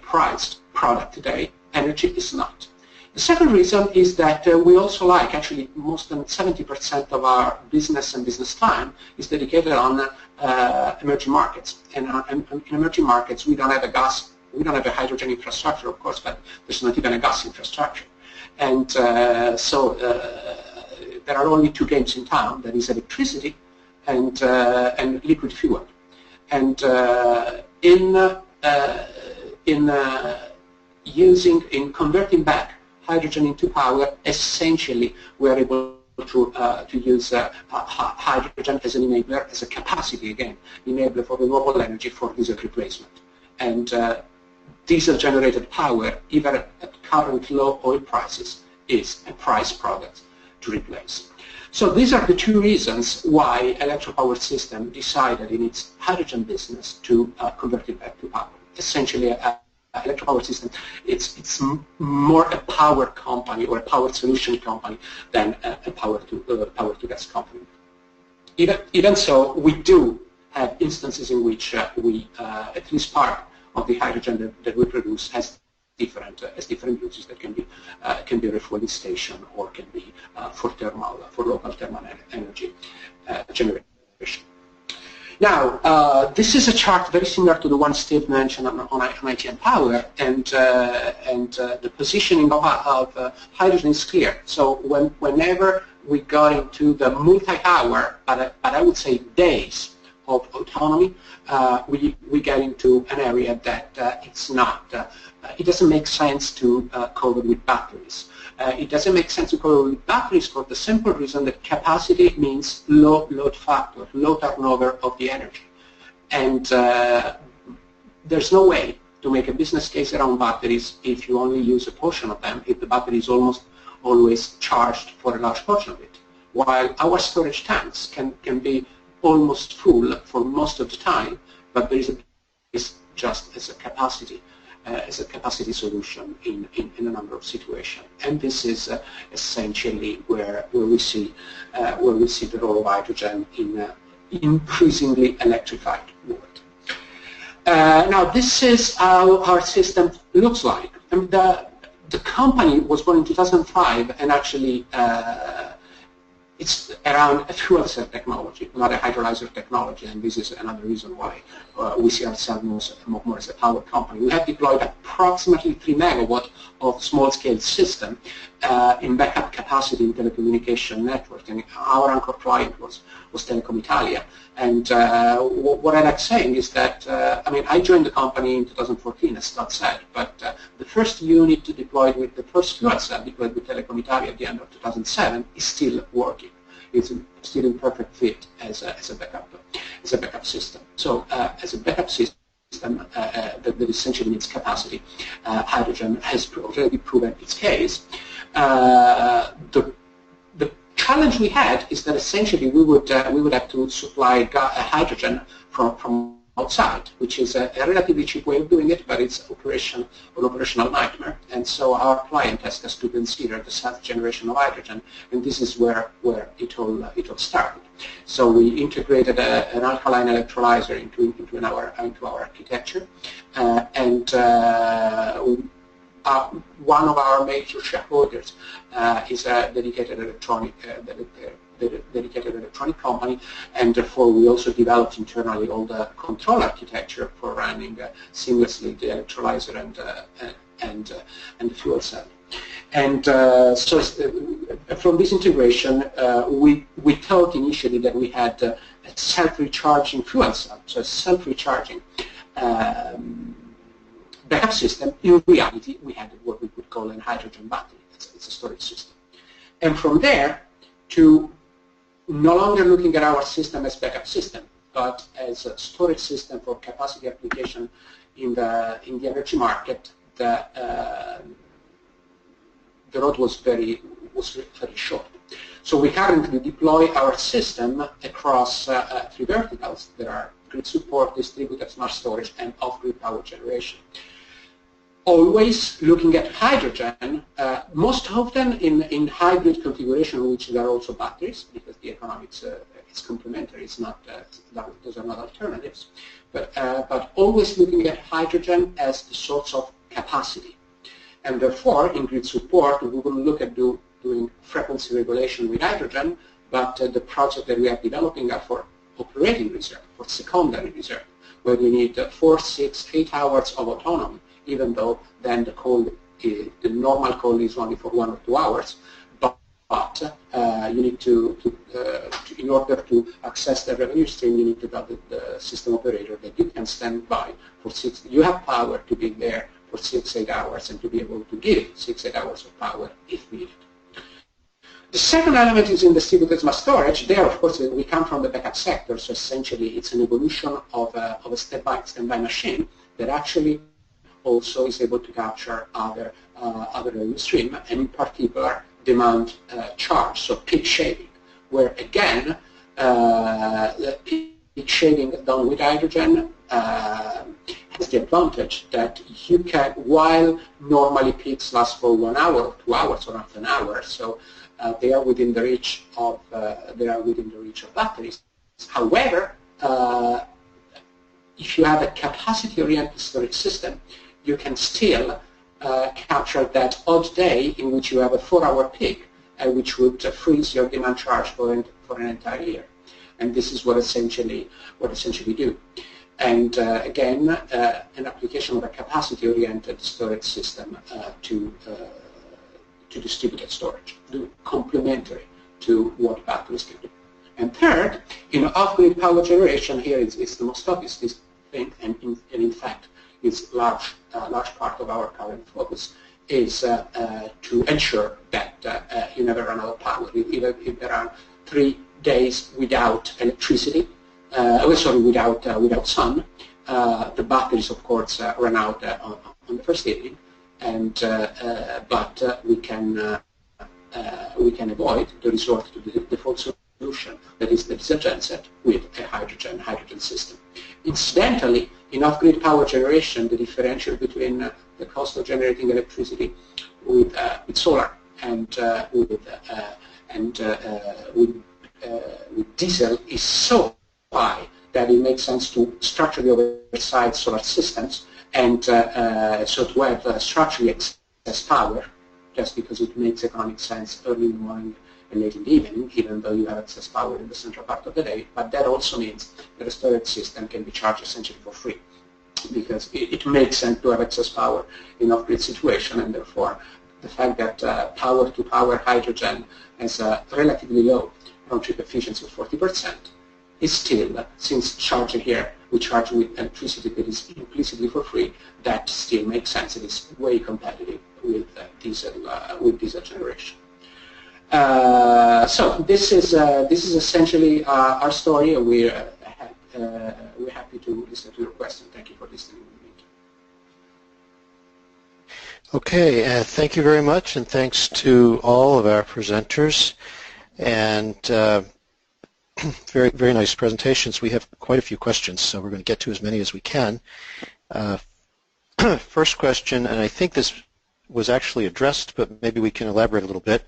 prized product today, energy is not. The second reason is that we also like, actually most than 70% of our business and business time is dedicated on emerging markets. And in emerging markets we don't have a hydrogen infrastructure, of course, but there's not even a gas infrastructure. And so there are only two games in town, that is electricity and liquid fuel. And in converting back hydrogen into power, essentially we are able to use hydrogen as an enabler, as a capacity, again, enabler for renewable energy for diesel replacement. And diesel-generated power, even at current low oil prices, is a price product to replace. So these are the two reasons why Electric Power System decided in its hydrogen business to convert it back to power. Essentially, Electric Power System, it's more a power company or a power solution company than a power to gas company. Even so, we do have instances in which at least part of the hydrogen that we produce has different uses that can be a refueling station or can be for local thermal energy generation. Now, this is a chart very similar to the one Steve mentioned on IT and power, and the positioning of hydrogen is clear. So whenever we got into the multi-hour, but I would say days of autonomy, we get into an area that it's not. It doesn't make sense to cover with batteries. It doesn't make sense to cover with batteries for the simple reason that capacity means low load factor, low turnover of the energy. And there's no way to make a business case around batteries if you only use a portion of them, if the battery is almost always charged for a large portion of it. While our storage tanks can be almost full for most of the time, but there is just as a capacity solution in a number of situations. And this is essentially where we see the role of hydrogen in an increasingly electrified world. Now, this is how our system looks like. I mean, the company was born in 2005, and actually it's around a fuel cell technology, not a hydrolyzer technology, and this is another reason why we see ourselves more as a power company. We have deployed approximately 3 megawatt of small-scale system in backup capacity in telecommunication network, and our anchor client was Telecom Italia. And what I like saying is that, I mean, I joined the company in 2014, as Scott said, but the first unit deployed with the first fuel cell deployed with Telecom Italia at the end of 2007 is still working. It's still in perfect fit as a backup system. So as a backup system that essentially needs capacity, hydrogen has already proven its case. The challenge we had is that essentially we would have to supply hydrogen from outside, which is a relatively cheap way of doing it, but it's an operational nightmare. And so our client asked us to consider the self-generation of hydrogen, and this is where it all started. So we integrated an alkaline electrolyzer into our architecture, and one of our major shareholders is a dedicated electronic company, and therefore we also developed internally all the control architecture for running seamlessly the electrolyzer and the fuel cell. And so from this integration, we thought initially that we had a self-recharging fuel cell, so a self-recharging backup system. In reality, we had what we could call a hydrogen battery. It's a storage system. And from there, to no longer looking at our system as backup system, but as a storage system for capacity application in the energy market, the road was very short. So we currently deploy our system across 3 verticals. There are grid support, distributed smart storage, and off-grid power generation. Always looking at hydrogen, most often in hybrid configuration, which there are also batteries, because the economics is complementary. It's not those are not alternatives, but always looking at hydrogen as the source of capacity, and therefore in grid support we will look at doing frequency regulation with hydrogen, but the project that we are developing are for operating reserve, for secondary reserve, where you need 4, 6, 8 hours of autonomy, even though then the normal call is only for 1 or 2 hours, but you need to in order to access the revenue stream, you need to have the system operator that you can stand by for 6. You have power to be there for 6, 8 hours and to be able to give 6, 8 hours of power if needed. The second element is in distributed smart storage. There, of course, we come from the backup sector, so essentially it's an evolution of a standby machine that actually also is able to capture other revenue stream, and in particular demand charge, so peak shaving, where again the peak shaving done with hydrogen has the advantage that you can, while normally peaks last for 1 hour, 2 hours, or half an hour, so they are within the reach of batteries. However, if you have a capacity-oriented storage system, you can still capture that odd day in which you have a 4-hour peak, which would freeze your demand charge for an entire year. and this is what essentially do. And again, an application of a capacity-oriented storage system to distributed storage, complementary to what batteries can do. And third, off-grid power generation here is the most obvious thing, and in fact, is large part of our current focus is to ensure that you never run out of power. Even if there are 3 days without electricity, without sun, the batteries, of course, run out on the first evening, and but we can avoid the resort to the default solution, that is the diesel genset with a hydrogen system. Incidentally, in off-grid power generation, the differential between the cost of generating electricity with solar and with diesel is so high that it makes sense to structurally oversize solar systems and so to have structurally excess power, just because it makes economic sense early in the morning and late in the evening, even though you have excess power in the central part of the day. But that also means that a storage system can be charged essentially for free, because it makes sense to have excess power in off-grid situation, and therefore the fact that power-to-power hydrogen has a relatively low round-trip efficiency of 40% is still, since charging here, we charge with electricity that is implicitly for free, that still makes sense. It is way competitive with diesel generation. So this is essentially our story. We're happy to listen to your question. Thank you for listening. Okay, thank you very much, and thanks to all of our presenters, and very, very nice presentations. We have quite a few questions, so we're going to get to as many as we can. First question, and I think this was actually addressed, but maybe we can elaborate a little bit.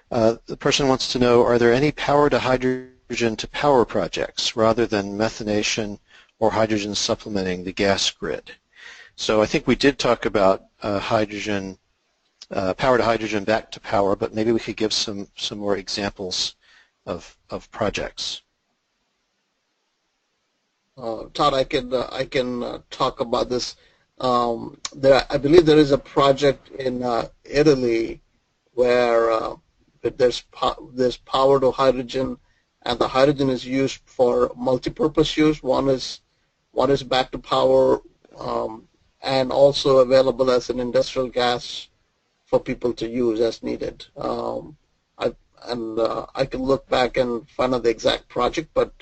The person wants to know, are there any power-to-hydrogen to power projects rather than methanation or hydrogen supplementing the gas grid? So I think we did talk about hydrogen, power to hydrogen back to power, but maybe we could give some more examples of projects. Todd, I can talk about this. I believe there is a project in Italy where there's power to hydrogen, and the hydrogen is used for multi-purpose use. One is back to power, and also available as an industrial gas for people to use as needed. I can look back and find out the exact project, but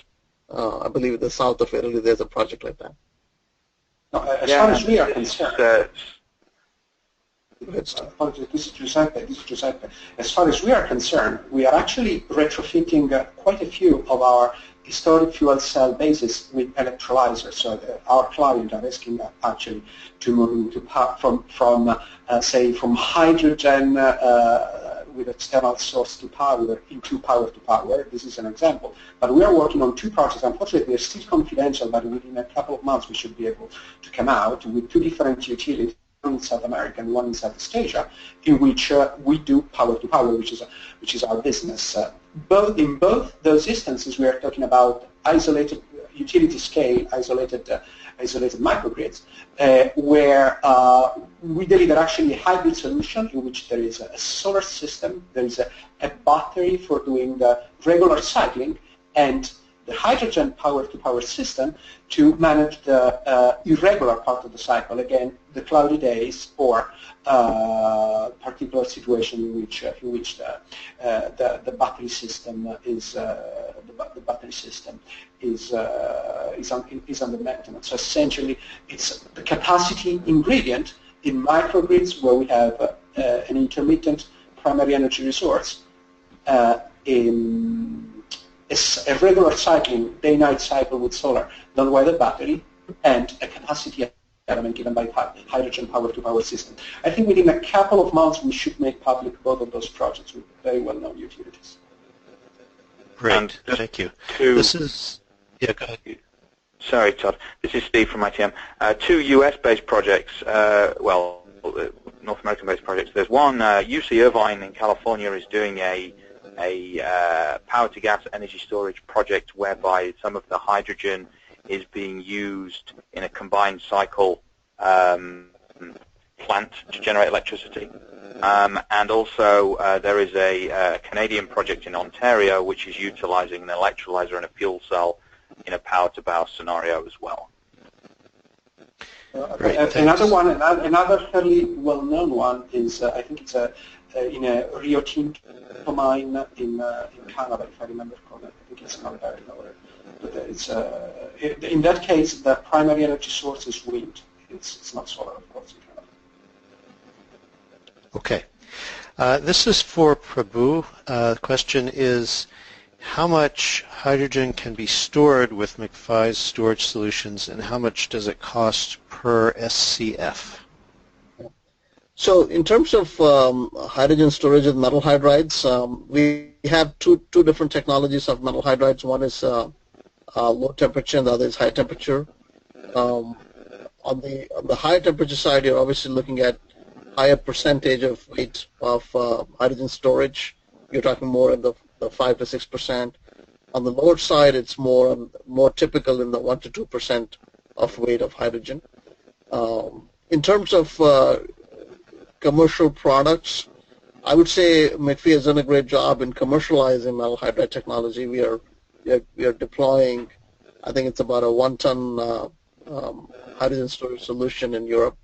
I believe in the south of Italy there's a project like that. No, as far as we are concerned, this is Giuseppe. As far as we are concerned, we are actually retrofitting quite a few of our historic fuel cell bases with electrolyzers. So our clients are asking actually to move from hydrogen with external source to power into power to power. This is an example. But we are working on 2 projects. Unfortunately, they're still confidential, but within a couple of months we should be able to come out with 2 different utilities, one in South America and one in Southeast Asia, in which we do power to power, which is our business. In both those instances, we are talking about isolated utility scale, isolated microgrids, where we deliver actually a hybrid solution in which there is a solar system, there is a battery for doing the regular cycling, and the hydrogen power-to-power system to manage the irregular part of the cycle, again, the cloudy days or particular situation in which the battery system is under maintenance. So essentially, it's the capacity ingredient in microgrids where we have an intermittent primary energy resource in a regular cycling, day-night cycle with solar done by the battery, and a capacity element given by hydrogen power-to-power system. I think within a couple of months we should make public both of those projects with very well-known utilities. Great, thank you. This is, yeah, go ahead. Sorry, Todd. This is Steve from ITM. 2 US-based projects, North American-based projects. There's one, UC Irvine in California is doing a a power-to-gas energy storage project whereby some of the hydrogen is being used in a combined cycle plant to generate electricity. And also there is a Canadian project in Ontario which is utilizing an electrolyzer and a fuel cell in a power-to-power scenario as well. Another one, another fairly well-known one is I think it's in a Rio Tinto mine in Canada, if I remember correctly. I think it's not very low. But it's in that case the primary energy source is wind. It's not solar, of course, in Canada. Okay. This is for Prabhu. The question is, how much hydrogen can be stored with McPhy's storage solutions, and how much does it cost per SCF? So in terms of hydrogen storage with metal hydrides, we have two different technologies of metal hydrides. One is low temperature and the other is high temperature. On the high temperature side, you're obviously looking at higher percentage of weight of hydrogen storage. You're talking more in the 5 to 6%. On the lower side, it's more typical in the 1 to 2% of weight of hydrogen. In terms of commercial products, I would say McPhy has done a great job in commercializing metal hydride technology. We are deploying, I think it's about a 1-ton hydrogen storage solution in Europe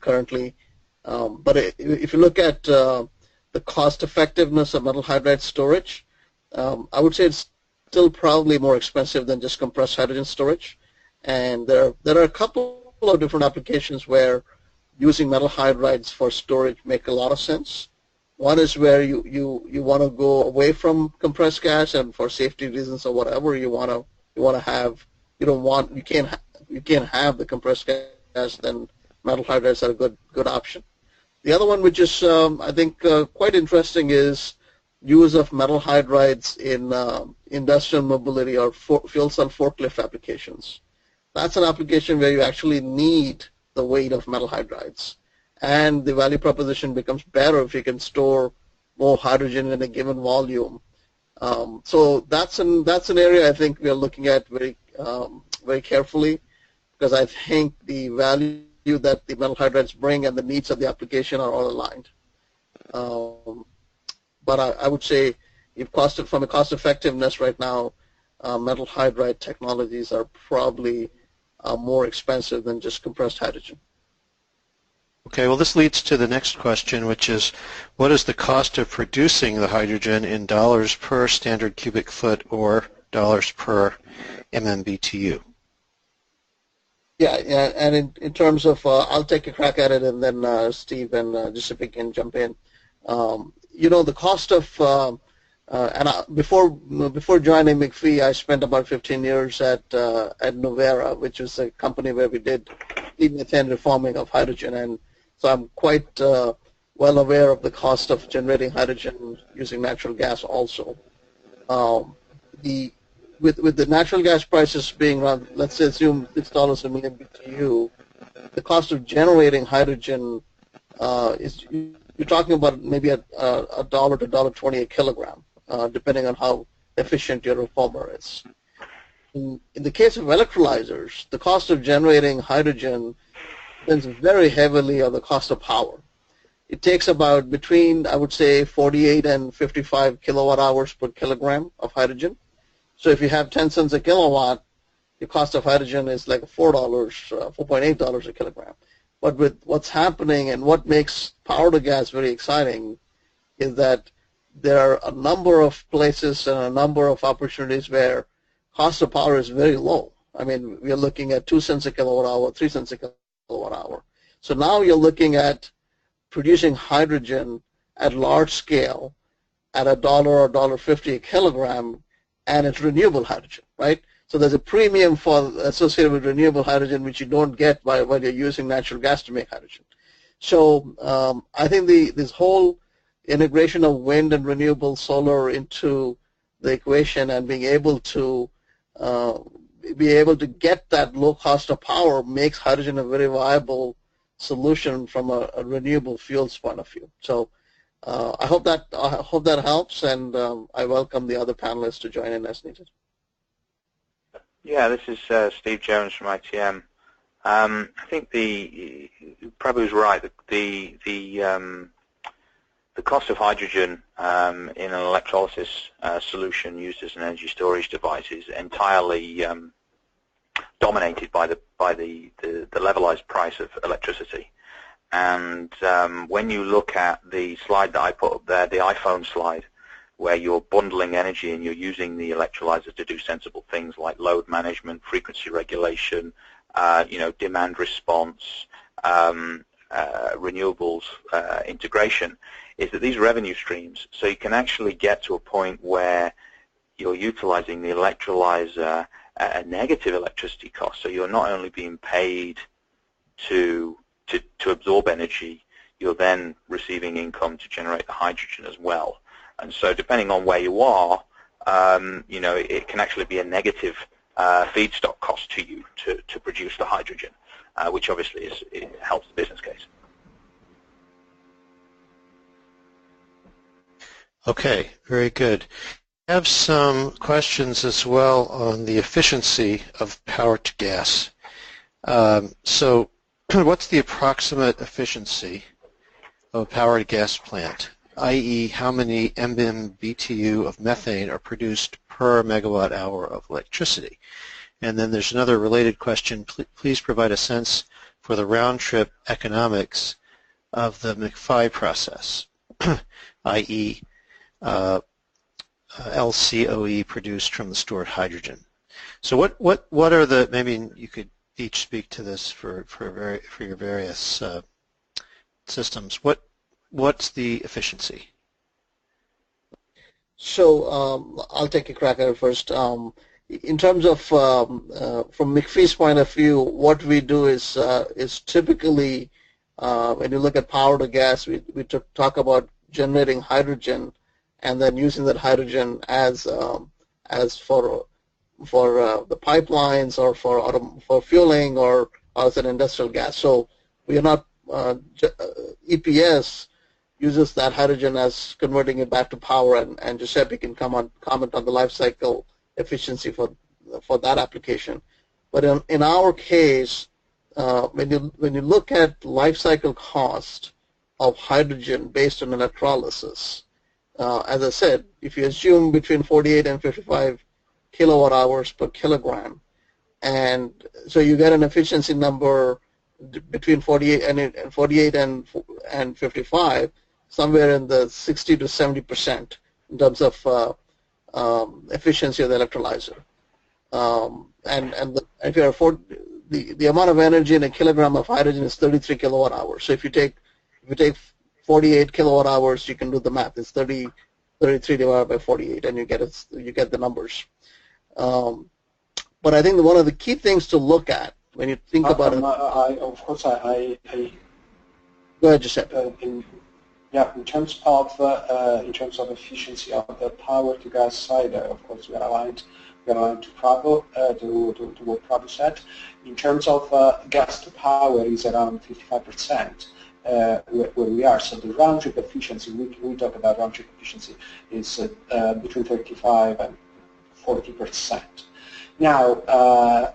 currently. But if you look at the cost effectiveness of metal hydride storage, I would say it's still probably more expensive than just compressed hydrogen storage. And there are a couple of different applications where using metal hydrides for storage make a lot of sense. One is where you want to go away from compressed gas, and for safety reasons or whatever, you can't have the compressed gas, then metal hydrides are a good option. The other one, which is I think quite interesting, is use of metal hydrides in industrial mobility or fuel cell forklift applications. That's an application where you actually need the weight of metal hydrides, and the value proposition becomes better if you can store more hydrogen in a given volume. So that's an area I think we are looking at very carefully, because I think the value that the metal hydrides bring and the needs of the application are all aligned. But I would say, from a cost effectiveness right now, metal hydride technologies are probably more expensive than just compressed hydrogen. Okay, well, this leads to the next question, which is, what is the cost of producing the hydrogen in dollars per standard cubic foot or dollars per MMBTU? Yeah, and in terms of, I'll take a crack at it, and then Steve and Giuseppe can jump in. The cost of, before joining McPhy, I spent about 15 years at Novera, which is a company where we did methane reforming of hydrogen, and so I'm quite well aware of the cost of generating hydrogen using natural gas also. With the natural gas prices being around, let's say, assume $6 a million BTU, the cost of generating hydrogen you're talking about maybe $1 to $1.20 a kilogram, depending on how efficient your reformer is. In the case of electrolyzers, the cost of generating hydrogen depends very heavily on the cost of power. It takes about between, I would say, 48 and 55 kilowatt hours per kilogram of hydrogen. So if you have 10 cents a kilowatt, the cost of hydrogen is like $4.8 a kilogram. But with what's happening and what makes power to gas very exciting is that there are a number of places and a number of opportunities where cost of power is very low. I mean, we're looking at 2 cents a kilowatt hour, 3 cents a kilowatt hour. So now you're looking at producing hydrogen at large scale at $1 or $1.50 a kilogram, and it's renewable hydrogen, right? So there's a premium associated with renewable hydrogen which you don't get when you're using natural gas to make hydrogen. So I think this whole integration of wind and renewable solar into the equation and being able to get that low cost of power makes hydrogen a very viable solution from a renewable fuels point of view. So I hope that helps, and I welcome the other panelists to join in as needed. Yeah, this is Steve Jones from ITM. I think Prabhu's right. The cost of hydrogen in an electrolysis solution used as an energy storage device is entirely dominated by the levelized price of electricity. And when you look at the slide that I put up there, the iPhone slide, where you're bundling energy and you're using the electrolyzers to do sensible things like load management, frequency regulation, demand response, renewables integration, is that these revenue streams, so you can actually get to a point where you're utilizing the electrolyzer at a negative electricity cost. So you're not only being paid to absorb energy, you're then receiving income to generate the hydrogen as well. And so depending on where you are, it can actually be a negative feedstock cost to you to produce the hydrogen, which obviously it helps the business case. Okay, very good. I have some questions as well on the efficiency of power to gas. So what's the approximate efficiency of a power to gas plant, i.e. how many MMBTU of methane are produced per megawatt hour of electricity? And then there's another related question. Please provide a sense for the round-trip economics of the McPhy process, i.e. LCOE produced from the stored hydrogen. So what are the, maybe you could each speak to this for your various systems. What's the efficiency? So I'll take a crack at it first. In terms of from McPhy's point of view, what we do is typically when you look at power to gas, we talk about generating hydrogen and then using that hydrogen as for the pipelines or for fueling or as an industrial gas. So we are not EPS uses that hydrogen as converting it back to power, and Giuseppe can comment on the life cycle efficiency for that application. But in our case, when you look at life cycle cost of hydrogen based on electrolysis, as I said, if you assume between 48 and 55 kilowatt hours per kilogram, and so you get an efficiency number between 48 and 55, somewhere in the 60 to 70% in terms of efficiency of the electrolyzer. If the amount of energy in a kilogram of hydrogen is 33 kilowatt hours. So if you take 48 kilowatt hours, you can do the math. It's 33 divided by 48, and you get the numbers. But I think one of the key things to look at when you think about it. Of course, I Go ahead, Giuseppe. In terms of efficiency of the power to gas side, of course, we are aligned to Prabhu, to what Prabhu said. In terms of gas to power, is around 55%. Where we are. So the round trip efficiency, we talk about round trip efficiency, is between 35 and 40%. Now,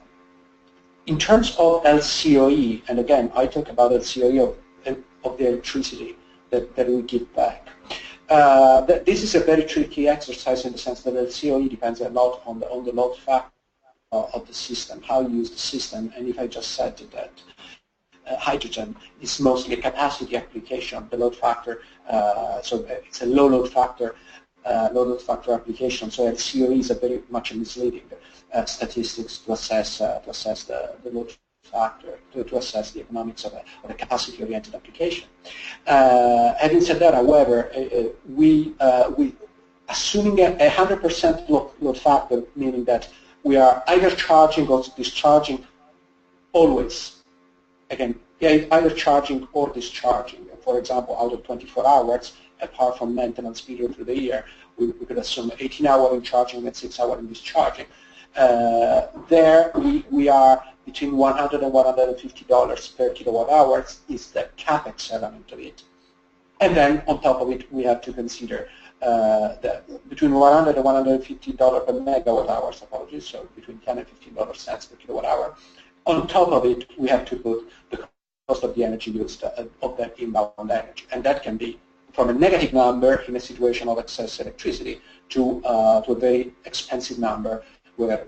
in terms of LCOE, and again, I talk about LCOE of the electricity that we give back. This is a very tricky exercise in the sense that LCOE depends a lot on the load factor of the system, how you use the system, and if I just said that hydrogen is mostly a capacity application. The load factor, so it's a low load factor application. So LCOE is a very much misleading statistics to assess the load factor, to assess the economics of a capacity-oriented application. Having said that, however, we assuming a 100% load factor, meaning that we are either charging or discharging always. Again, either charging or discharging. For example, out of 24 hours, apart from maintenance period through the year, we could assume 18 hours in charging and 6 hours in discharging. There we are between $100 and $150 per kilowatt hours is the capex element of it. And then on top of it, we have to consider between $100 and $150 per megawatt hours, apologies, so between 10 and $15 per kilowatt hour. On top of it, we have to put the cost of the energy used of that inbound energy, and that can be from a negative number in a situation of excess electricity to a very expensive number where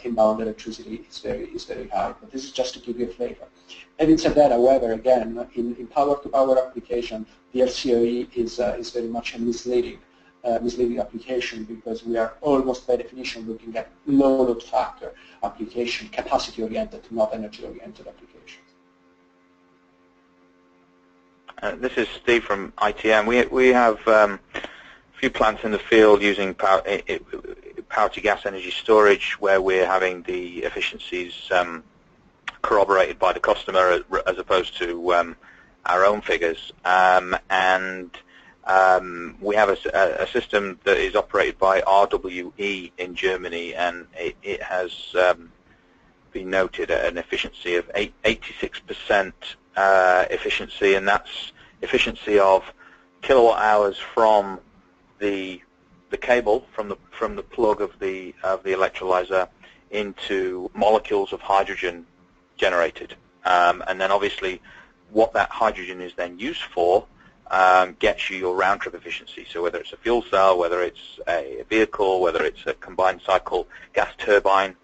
inbound electricity is very high. But this is just to give you a flavor. Having said that, however, again, in power-to-power application, the LCOE is very much a misleading application, because we are almost by definition looking at low load factor application, capacity-oriented, not energy-oriented applications. This is Steve from ITM. We have a few plants in the field using power to gas energy storage, where we're having the efficiencies corroborated by the customer as opposed to our own figures. We have a system that is operated by RWE in Germany, and it has been noted at an efficiency of 86% efficiency, and that's efficiency of kilowatt hours from the cable, from the plug of the electrolyzer into molecules of hydrogen generated, and then obviously what that hydrogen is then used for gets you your round trip efficiency. So whether it's a fuel cell, whether it's a vehicle, whether it's a combined cycle gas turbine,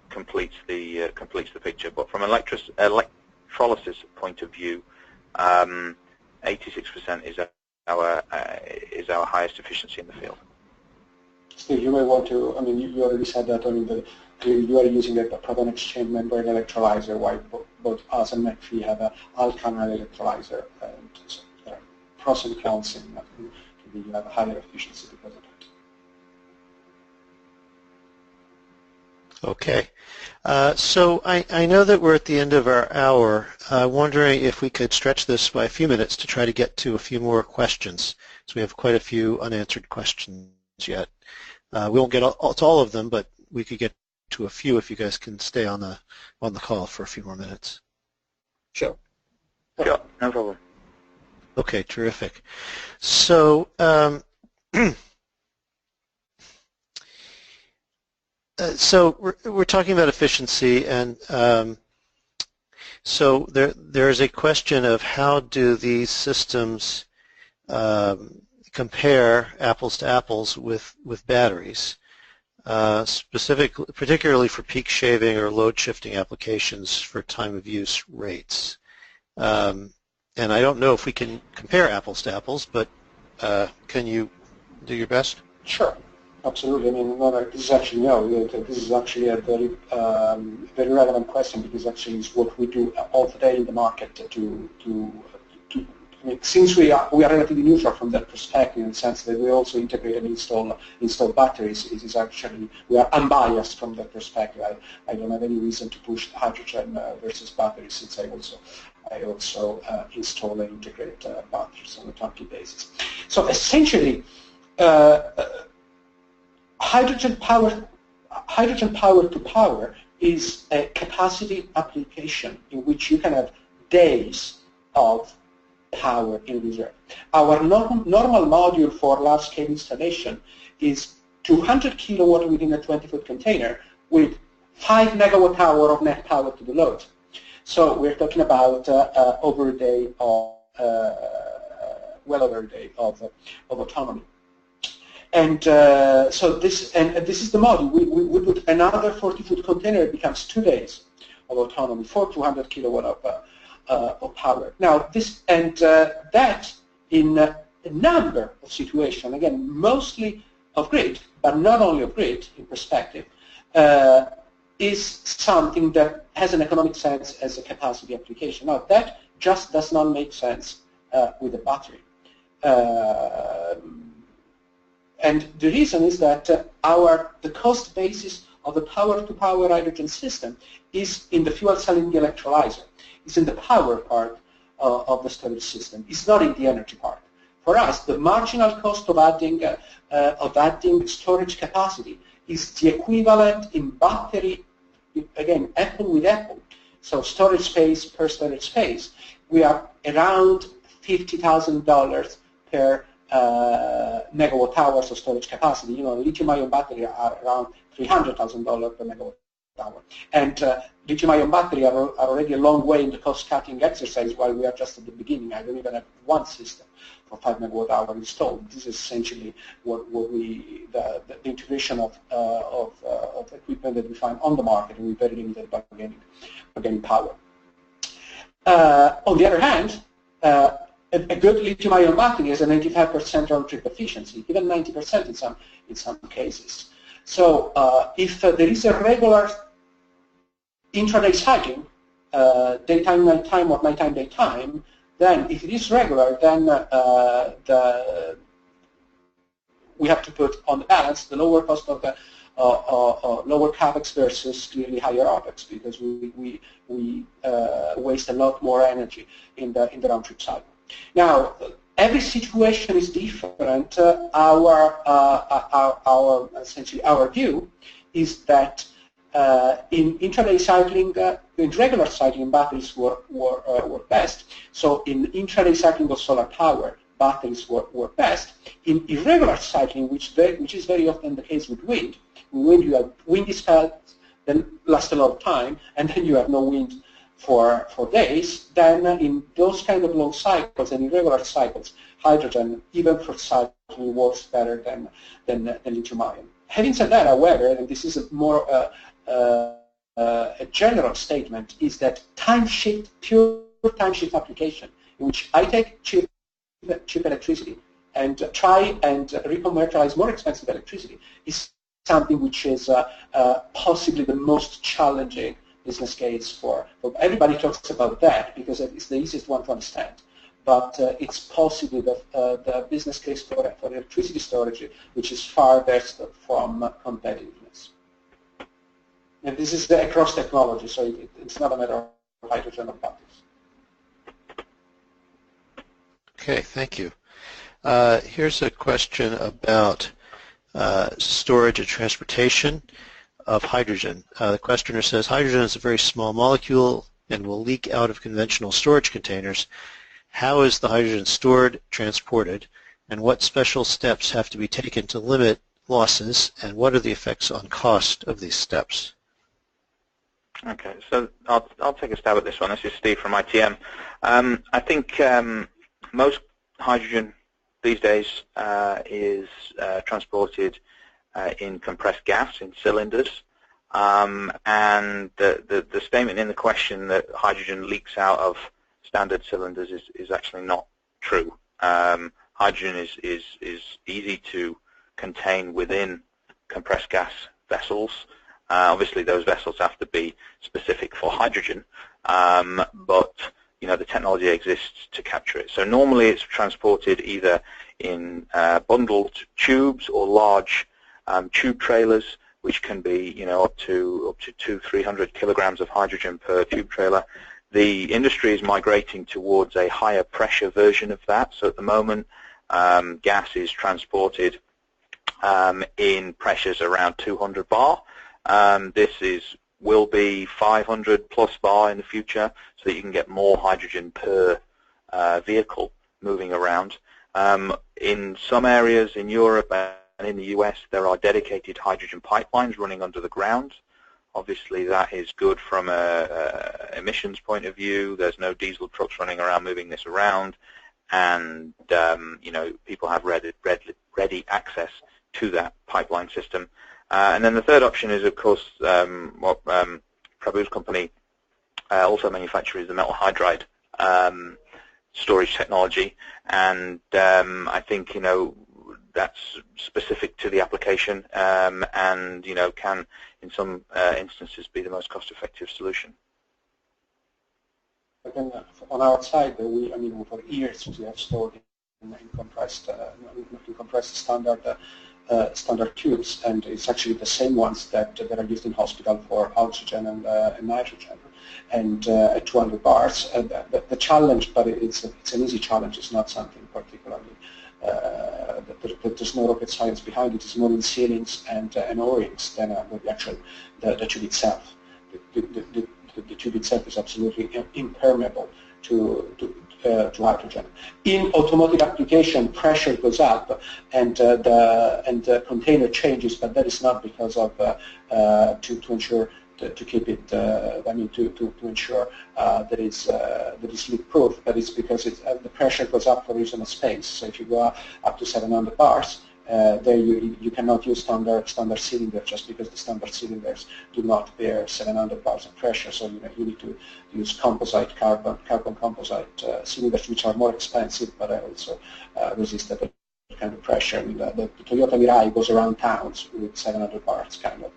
completes the picture. But from electrolysis point of view, 86% is our highest efficiency in the field. Steve, you may want to, you already said that, you are using a proton exchange membrane electrolyzer, while both us and McPhee have an alkaline electrolyzer, and so there are pros and cons in you have a higher efficiency because of that. Okay. So I know that we're at the end of our hour. Wondering if we could stretch this by a few minutes to try to get to a few more questions. So we have quite a few unanswered questions yet. We won't get to all of them, but we could get to a few if you guys can stay on the call for a few more minutes. Sure. Sure, no problem. Okay, terrific. So so we're talking about efficiency, and so there's a question of how do these systems compare apples to apples with batteries, particularly for peak shaving or load shifting applications for time of use rates. And I don't know if we can compare apples to apples, but can you do your best? Sure. Absolutely. This is actually this is actually a very very relevant question, because actually it's what we do all today in the market since we are relatively neutral from that perspective, in the sense that we also integrate and install batteries. It is actually, we are unbiased from that perspective. I don't have any reason to push hydrogen versus batteries, since I also install and integrate batteries on a turnkey basis. So essentially, hydrogen power to power is a capacity application in which you can have days of power in reserve. Our normal module for large-scale installation is 200 kilowatt within a 20-foot container with 5 megawatt hour of net power to the load. So we're talking about well over a day of autonomy. And so this is the model. We put another 40-foot container. It becomes 2 days of autonomy for 200 kilowatt of power. Now that in a number of situations, again mostly of grid, but not only of grid in perspective, is something that has an economic sense as a capacity application. Now that just does not make sense with a battery. And the reason is that the cost basis of the power-to-power hydrogen system is in the fuel cell in the electrolyzer. It's in the power part of the storage system. It's not in the energy part. For us, the marginal cost of adding storage capacity is the equivalent in battery, again, apple with apple. So storage space per storage space we are around $50,000 per megawatt hours of storage capacity. You know, lithium-ion battery are around $300,000 per megawatt hour. And lithium-ion battery are already a long way in the cost-cutting exercise while we are just at the beginning. I don't even have one system for 5 megawatt hour installed. This is essentially what the integration of equipment that we find on the market, and we're very limited bargaining power. On the other hand, a good lithium-ion battery has a 95% round-trip efficiency, even 90% in some cases. So if there is a regular intraday cycling, daytime, nighttime, or nighttime, daytime, then if it is regular, then we have to put on the balance the lower cost of the lower capex versus clearly higher opex, because we waste a lot more energy in the round-trip cycle. Now, every situation is different. Essentially our view is that in intraday cycling, in regular cycling, batteries work best. So in intraday cycling of solar power, batteries work best. In irregular cycling, which is very often the case with wind, you have windy spells that last a lot of time, and then you have no wind for days. Then in those kind of long cycles and irregular cycles, hydrogen, even for cycling, works better than lithium-ion. Having said that, however, and this is more a general statement, is that pure time shift application, in which I take cheap electricity and try and recommercialize more expensive electricity, is something which is possibly the most challenging business case for everybody. Talks about that because it's the easiest one to understand. But it's possibly the business case for electricity storage, which is far best from competitiveness. And this is across technology, so it's not a matter of hydrogen or batteries. Okay, thank you. Here's a question about storage and transportation of hydrogen. The questioner says, hydrogen is a very small molecule and will leak out of conventional storage containers. How is the hydrogen stored, transported, and what special steps have to be taken to limit losses, and what are the effects on cost of these steps? Okay, so I'll take a stab at this one. This is Steve from ITM. I think most hydrogen these days is transported in compressed gas in cylinders, and the statement in the question that hydrogen leaks out of standard cylinders is actually not true. Hydrogen is easy to contain within compressed gas vessels. Obviously, those vessels have to be specific for hydrogen, but the technology exists to capture it. So normally, it's transported either in bundled tubes or large tube trailers, which can be up to 200-300 kilograms of hydrogen per tube trailer. The industry is migrating towards a higher pressure version of that. So at the moment, gas is transported in pressures around 200 bar. This will be 500 plus bar in the future, so that you can get more hydrogen per vehicle moving around. In some areas in Europe and in the US, there are dedicated hydrogen pipelines running under the ground. Obviously, that is good from a emissions point of view. There's no diesel trucks running around moving this around, and people have ready access to that pipeline system. And then the third option is, of course, what Prabhu's company also manufactures, the metal hydride storage technology, and I think that's specific to the application, and can in some instances be the most cost-effective solution. Again, on our side, for years we have stored in compressed standard tubes, and it's actually the same ones that are used in hospital for oxygen and nitrogen, and at 200 bars. The challenge, but it's an easy challenge. It's not something particularly. There's no rocket science behind it. It's more in sealings and O-rings than the tube itself. The tube itself is absolutely impermeable hydrogen. In automotive application, pressure goes up and the container changes, but that is not because of to ensure to keep it. To ensure that is leak-proof, but it's because the pressure goes up for reason of space. So if you go up to 700 bars, there you cannot use standard cylinders just because the standard cylinders do not bear 700 bars of pressure. So you need to use composite carbon composite cylinders, which are more expensive but also resist that kind of pressure. I mean, the Toyota Mirai goes around towns with 700 bars kind of.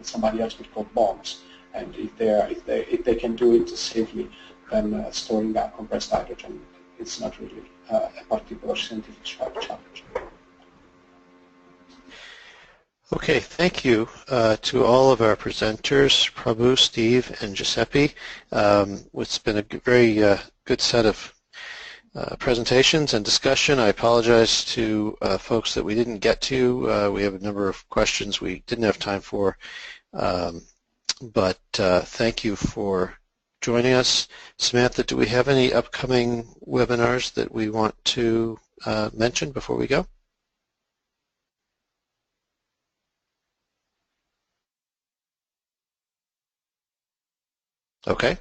Somebody else would call bombs, and if they can do it safely, then storing up compressed hydrogen, it's not really a particular scientific challenge. Okay, thank you to all of our presenters, Prabhu, Steve, and Giuseppe. It's been a very good set of presentations and discussion. I apologize to folks that we didn't get to. We have a number of questions we didn't have time for, but thank you for joining us. Samantha, do we have any upcoming webinars that we want to mention before we go? Okay,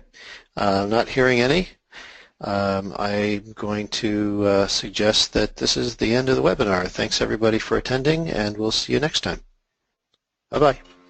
not hearing any. I'm going to suggest that this is the end of the webinar. Thanks everybody for attending, and we'll see you next time. Bye-bye.